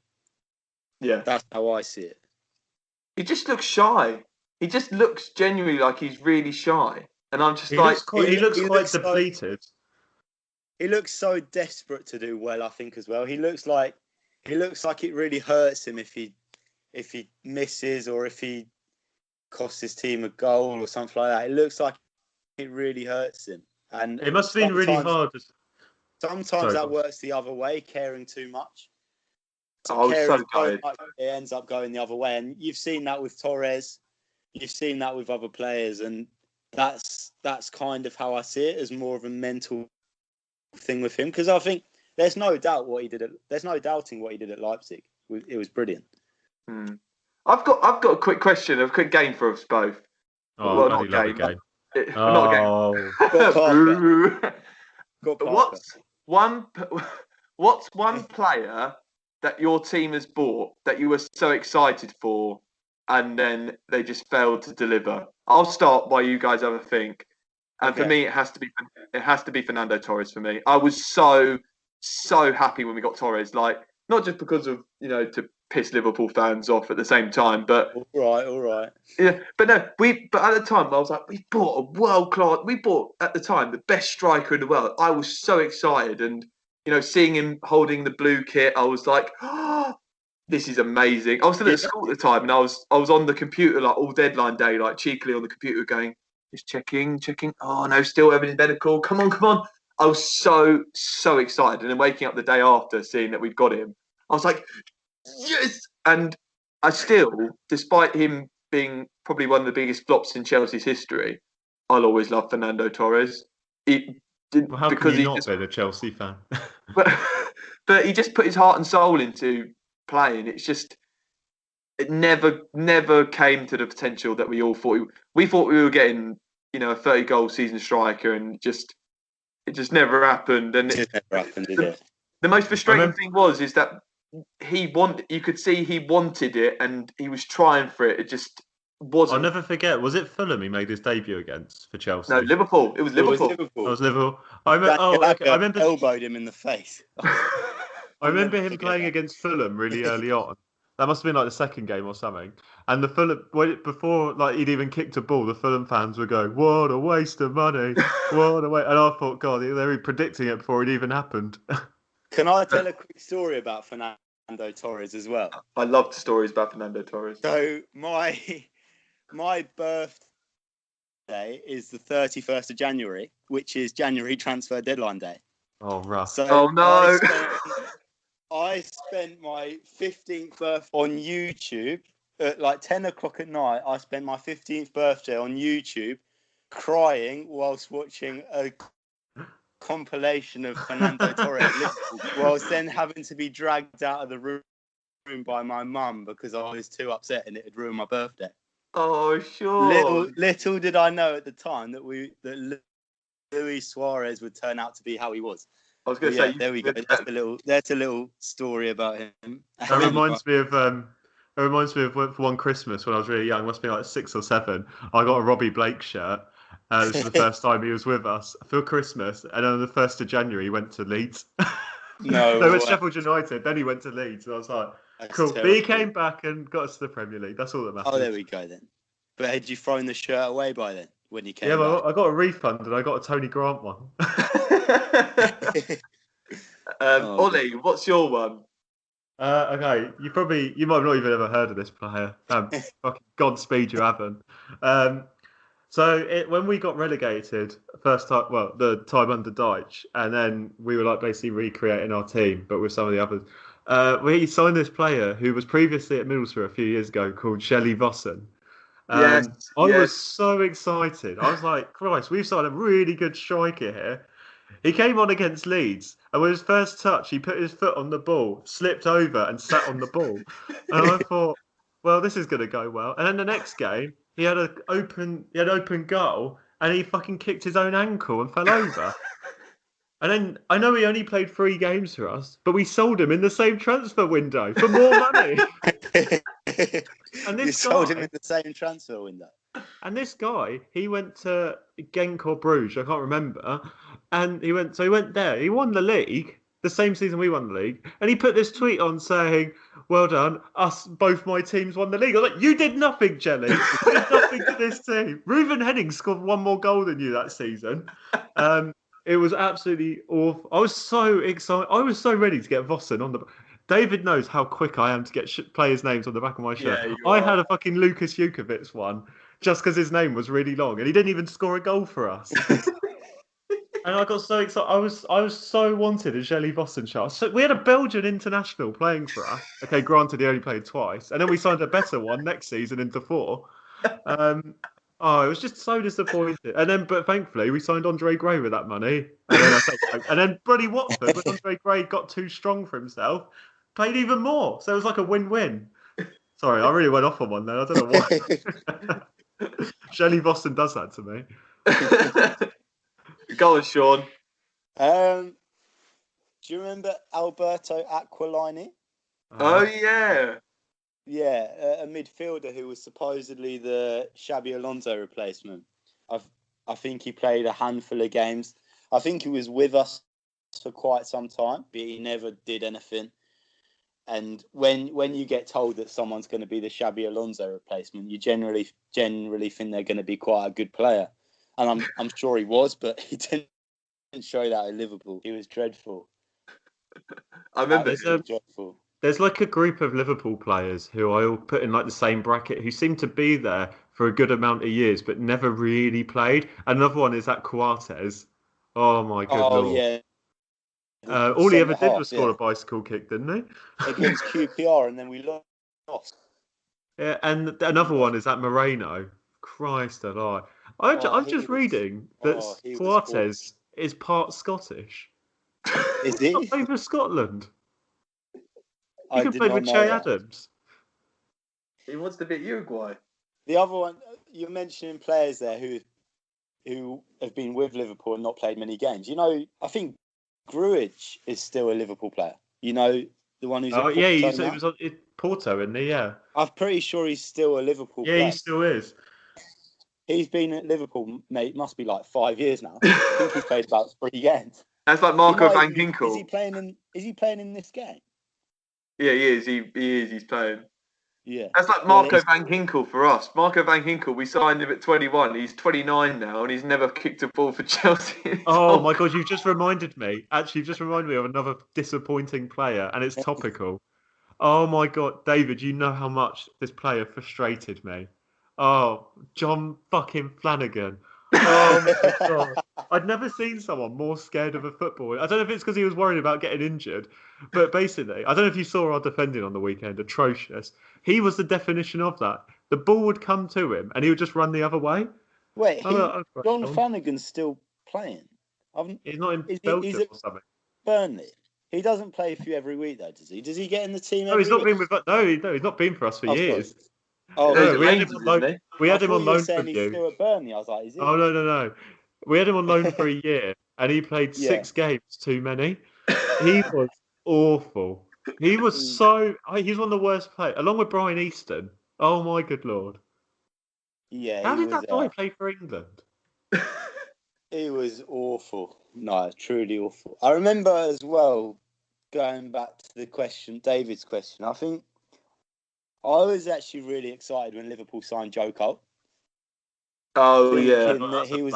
Yeah. That's how I see it. He just looks shy. He just looks genuinely like he's really shy. And I'm just He like... looks quite depleted. He looks so desperate to do well, I think, as well. He looks like it really hurts him if he misses or if he costs his team a goal or something like that. It looks like it really hurts him. And it must have been really hard. Sometimes that works the other way, caring too much. It ends up going the other way. And you've seen that with Torres. You've seen that with other players. And that's kind of how I see it, as more of a mental thing with him. Because I think there's no doubting what he did at Leipzig. It was brilliant. I've got a quick question, a quick game for us both. Oh, well, not a game. Not a game. What's one player that your team has bought that you were so excited for, and then they just failed to deliver? I'll start while you guys have a think. And for me, it has to be Fernando Torres. For me, I was so happy when we got Torres. Like, not just because of to piss Liverpool fans off at the same time, but all right. Yeah, but no, but at the time I was like, we bought a world class. We bought at the time the best striker in the world. I was so excited, and seeing him holding the blue kit, I was like, oh, this is amazing. I was still at school at the time, and I was on the computer like all deadline day, like cheekily on the computer going, just checking. Oh no, still everything's medical. Come on. I was so excited, and then waking up the day after seeing that we'd got him, I was like, yes! And I still, despite him being probably one of the biggest flops in Chelsea's history, I'll always love Fernando Torres. How can you not be a Chelsea fan? but he just put his heart and soul into playing. It's just, it never came to the potential that we all thought. We thought we were getting, a 30-goal season striker, and it just never happened. And it never happened, did it? The most frustrating thing is that you could see he wanted it and he was trying for it. It just wasn't. I'll never forget. Was it Fulham he made his debut against for Chelsea? No, Liverpool. It was Liverpool. It was Liverpool. I remember elbowed him in the face. I remember him playing against Fulham really early on. That must have been like the second game or something. And the Fulham, before like he'd even kicked a ball, the Fulham fans were going, "What a waste of money! What a waste!" And I thought, God, they were predicting it before it even happened. Can I tell a quick story about Fernando Torres as well? I love the stories about Fernando Torres. So my birthday is the 31st of January, which is January transfer deadline day. Oh, rough. So oh no! I spent my 15th birthday on YouTube at like 10 o'clock at night. I spent my 15th birthday on YouTube crying whilst watching a compilation of Fernando Torres whilst then having to be dragged out of the room by my mum because I was too upset and it had ruined my birthday. Oh, sure. Little did I know at the time that Luis Suarez would turn out to be how he was. I was going to say, there we go. That's a little story about him. That reminds me of for one Christmas when I was really young. Must be like 6 or 7. I got a Robbie Blake shirt. This is the first time he was with us for Christmas, and on the 1st of January he went to Leeds. No, they went to Sheffield United. Then he went to Leeds, and I was like, cool. Terrible. But he came back and got us to the Premier League. That's all that matters. Oh, there we go then. But had you thrown the shirt away by then when you came? Yeah, well, I got a refund and I got a Tony Grant one. Ollie, what's your one? Okay, you might have not even ever heard of this player. Fucking Godspeed, you haven't. So when we got relegated first time, well, the time under Deitch, and then we were like basically recreating our team, but with some of the others. We signed this player who was previously at Middlesbrough a few years ago called Shelley Vossen. Yes, I yes. was so excited. I was like, Christ, we've signed a really good striker here. He came on against Leeds, and with his first touch, he put his foot on the ball, slipped over, and sat on the ball. And I thought, well, this is going to go well. And then the next game, he had open goal, and he fucking kicked his own ankle and fell over. And then I know he only played 3 games for us, but we sold him in the same transfer window for more money. And You this sold him guy, in the same transfer window. and this guy, he went to Genk or Bruges, I can't remember. And he went there. He won the league, the same season we won the league. And he put this tweet on saying, "Well done, both my teams won the league." I was like, "You did nothing, Jelly. You did nothing to this team." Reuben Henning scored 1 more goal than you that season. It was absolutely awful. I was so excited. I was so ready to get Vossen on the. David knows how quick I am to get players' names on the back of my shirt. Yeah, you I are. had a fucking Lucas Jukovic one just because his name was really long, and he didn't even score a goal for us. And I got so excited. I was so wanted as Shelley Vossen shot. So we had a Belgian international playing for us. Okay, granted he only played twice, and then we signed a better one next season into 4. It was just so disappointed. But thankfully, we signed Andre Gray with that money. And then bloody Watford, when Andre Gray got too strong for himself, paid even more. So it was like a win-win. Sorry, I really went off on one there. I don't know why. Shelley Vossen does that to me. Go on, Sean. Do you remember Alberto Aquilini? Oh, yeah. Yeah, a midfielder who was supposedly the Xabi Alonso replacement. I think he played a handful of games. I think he was with us for quite some time, but he never did anything. And when you get told that someone's going to be the Xabi Alonso replacement, you generally think they're going to be quite a good player. And I'm sure he was, but he didn't show that at Liverpool. He was dreadful. I remember. Dreadful. There's like a group of Liverpool players who I all put in like the same bracket who seem to be there for a good amount of years but never really played. Another one is that Coates. Oh my good lord. Yeah. All he ever did was score a bicycle kick, didn't he? Against QPR, and then we lost. Yeah, and another one is that Moreno. Christ alive. I'm just reading that Coates is part Scottish. Is he? He's played for Scotland. I He can play with Che Adams. He wants to beat Uruguay. The other one, you're mentioning players there who have been with Liverpool and not played many games. You know, I think Grujic is still a Liverpool player. You know, the one who's at Porto he now? was at Porto, isn't he? Yeah. I'm pretty sure he's still a Liverpool player. Yeah, he still is. He's been at Liverpool, mate, must be like 5 years now. I think he's played about 3 games. That's like Marco Van Ginkel. Is he playing in this game? Yeah, he is. He is. He's playing. Yeah. That's like Marco Van Ginkel for us. Marco Van Ginkel, we signed him at 21. He's 29 now, and he's never kicked a ball for Chelsea. Oh my God, you've just reminded me. Actually, you've just reminded me of another disappointing player, and it's topical. Oh my God, David, you know how much this player frustrated me. Oh, John fucking Flanagan. Oh my God. I'd never seen someone more scared of a football. I don't know if it's because he was worried about getting injured, but basically, I don't know if you saw our defending on the weekend, atrocious. He was the definition of that. The ball would come to him and he would just run the other way. Wait, John Flanagan's still playing? He's not in Belgium or something. Burnley. He doesn't play for you every week, though, does he? Does he get in the team? No, he's not been with. No, he's not been for us for years. We had him on loan for he's still at Burnley. I was like, is he? Oh no. We had him on loan for a year, and he played 6 games too many. He was awful. He was he's one of the worst players, along with Brian Easton. Oh my good lord. Yeah. How did that guy play for England? He was awful. No, truly awful. I remember as well, going back to the question, David's question. I think I was actually really excited when Liverpool signed Joe Cole. Oh yeah. That he was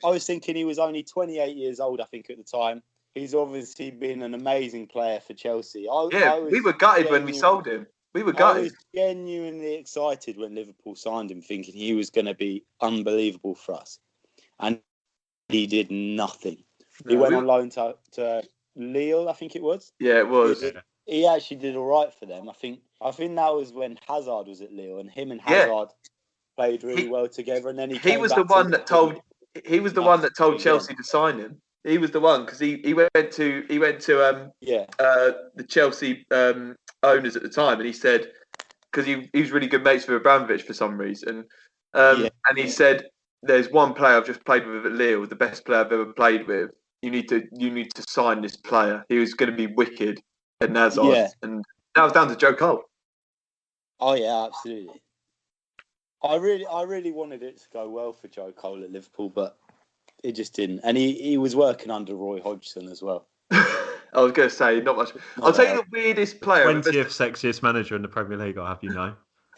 I was thinking he was only 28 years old, I think, at the time. He's obviously been an amazing player for Chelsea. We were gutted when we sold him. We were I gutted. was genuinely excited when Liverpool signed him, thinking he was going to be unbelievable for us. And he did nothing. He went on loan to Lille, I think it was. Yeah, it was. He actually did all right for them. I think that was when Hazard was at Lille, and him and Hazard played really well together. And then he was the one that told Chelsea to sign him. He was the one because he went to the Chelsea owners at the time, and he said because he was really good mates with Abramovich for some reason, and he said there's one player I've just played with at Lille, the best player I've ever played with. You need to sign this player. He was going to be wicked at Hazard, and that was down to Joe Cole. Oh yeah, absolutely. I really wanted it to go well for Joe Cole at Liverpool, but it just didn't. And he was working under Roy Hodgson as well. I was going to say not much. I'll tell you the weirdest player. 20th sexiest manager in the Premier League. I'll have you know.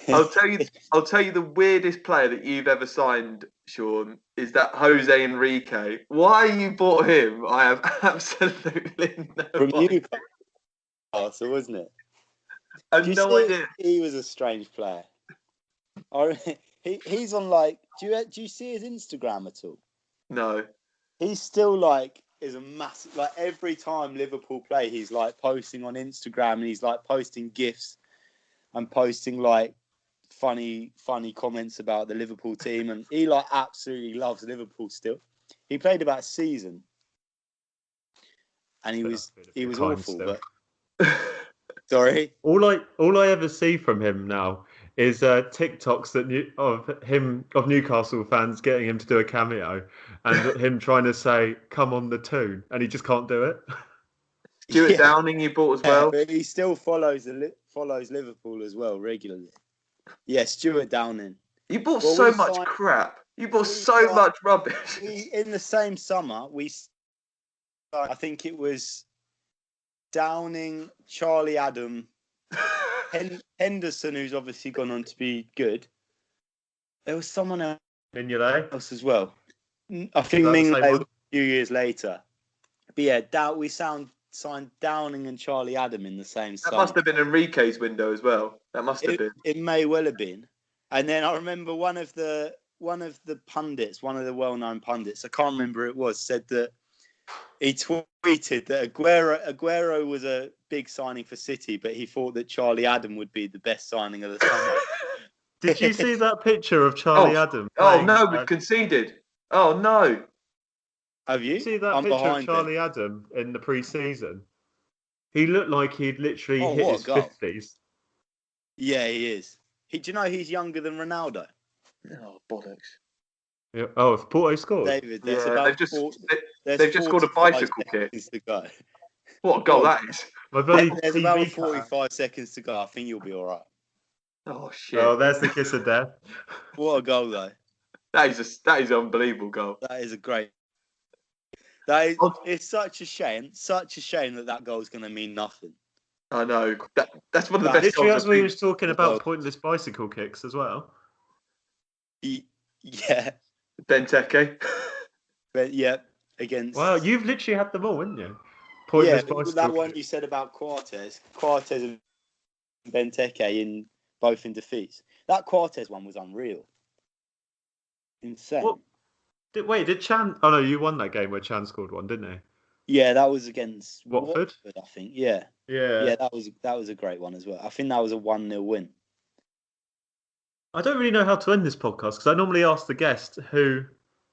I'll tell you the weirdest player that you've ever signed, Sean, is that Jose Enrique. Why you bought him? I have absolutely no idea. Newcastle, wasn't it? I have no idea. He was a strange player. He's on do you see his Instagram at all? No. He's still is a massive every time Liverpool play, he's posting on Instagram and he's posting GIFs and posting funny comments about the Liverpool team, and he absolutely loves Liverpool still. He played about a season and he was awful, still. But sorry. All I ever see from him now is TikToks of Newcastle fans getting him to do a cameo and him trying to say "come on the tune" and he just can't do it. Stuart Downing you bought as well, but he still follows Liverpool as well regularly. Yeah, Stuart Downing. You bought so much crap. You bought so much rubbish. In the same summer, I think it was Downing, Charlie Adam, Henderson, who's obviously gone on to be good. There was someone else as well. I think Minglet a few years later. But yeah, we signed Downing and Charlie Adam in the same summer. That must have been Enrique's window as well. That must have been. It may well have been. And then I remember one of the pundits, one of the well-known pundits, I can't remember who it was, said that he tweeted that Aguero was a big signing for City, but he thought that Charlie Adam would be the best signing of the summer. Did you see that picture of Charlie Adam? Oh no, we've conceded. Oh no. Have you? See that picture of Charlie Adam in the pre-season? He looked like he'd literally hit his 50s. Yeah, he is. Do you know he's younger than Ronaldo? Oh, bollocks. Yeah. Oh, if Porto scored? David, they've just scored a bicycle kick. To go. What a goal that is. There's about 45 seconds to go. I think you'll be all right. Oh, shit. Oh, there's the kiss of death. What a goal, though. That is an unbelievable goal. That is a great... It's such a shame that goal is going to mean nothing. I know. That's one of the best literally goals. As we was talking about pointless bicycle kicks as well. Yeah. Benteke. But yeah, against... Wow, you've literally had them all, haven't you? Pointless bicycle that one you said about Quartes and Benteke both in defeats. That Quartes one was unreal. Insane. Did Chan... Oh no, you won that game where Chan scored one, didn't he? Yeah, that was against Watford, I think. Yeah. Yeah, that was a great one as well. I think that was a 1-0 win. I don't really know how to end this podcast because I normally ask the guest who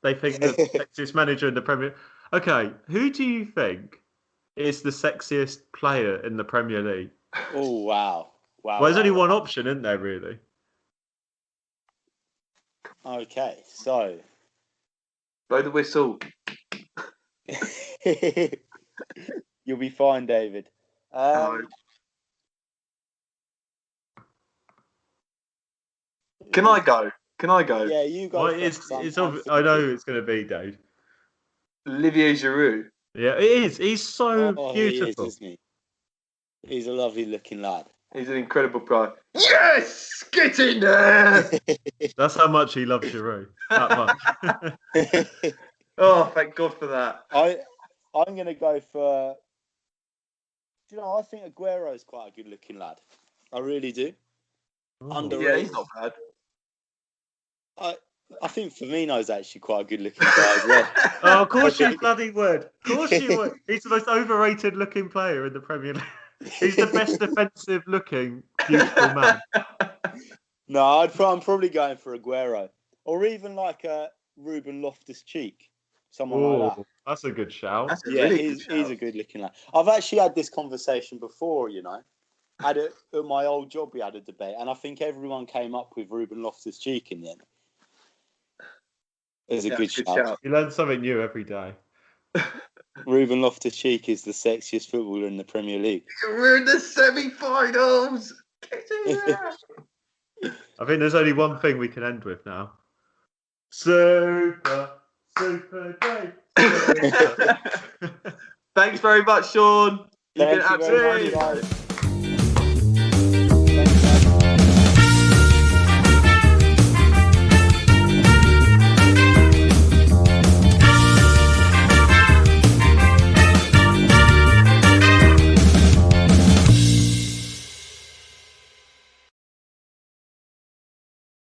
they think the sexiest manager in the Premier. Okay, who do you think is the sexiest player in the Premier League? Oh wow! Well, there's only one option, isn't there? Really? Okay, so blow the whistle. You'll be fine, David. Can I go? Yeah, you go. Well, I know it's going to be Dave. Olivier Giroud. Yeah, it is. He's so beautiful. He is, isn't he? He's a lovely looking lad. He's an incredible player. Yes! Get in there! That's how much he loves Giroud. That much. Oh, thank God for that. I'm going to go for... I think Aguero is quite a good looking lad. I really do. Oh. Underrated. Yeah, he's not bad. I think Firmino's actually quite a good-looking guy as well. Oh, of course you bloody would. Of course you would. He's the most overrated looking player in the Premier League. He's the best defensive looking, beautiful man. No, I'm probably going for Aguero. Or even like Ruben Loftus-Cheek. Someone like that. Oh, that's a good shout. That's a Yeah, really he's good shout. a good-looking lad. I've actually had this conversation before, you know. At my old job, we had a debate, and I think everyone came up with Ruben Loftus-Cheek in the end. It's a good shout. You learn something new every day. Ruben Loftus-Cheek is the sexiest footballer in the Premier League. We're in the semi-finals. I think there's only one thing we can end with now. Super Dave. Thanks very much, Sean. You've been Thank you very absolutely much, guys.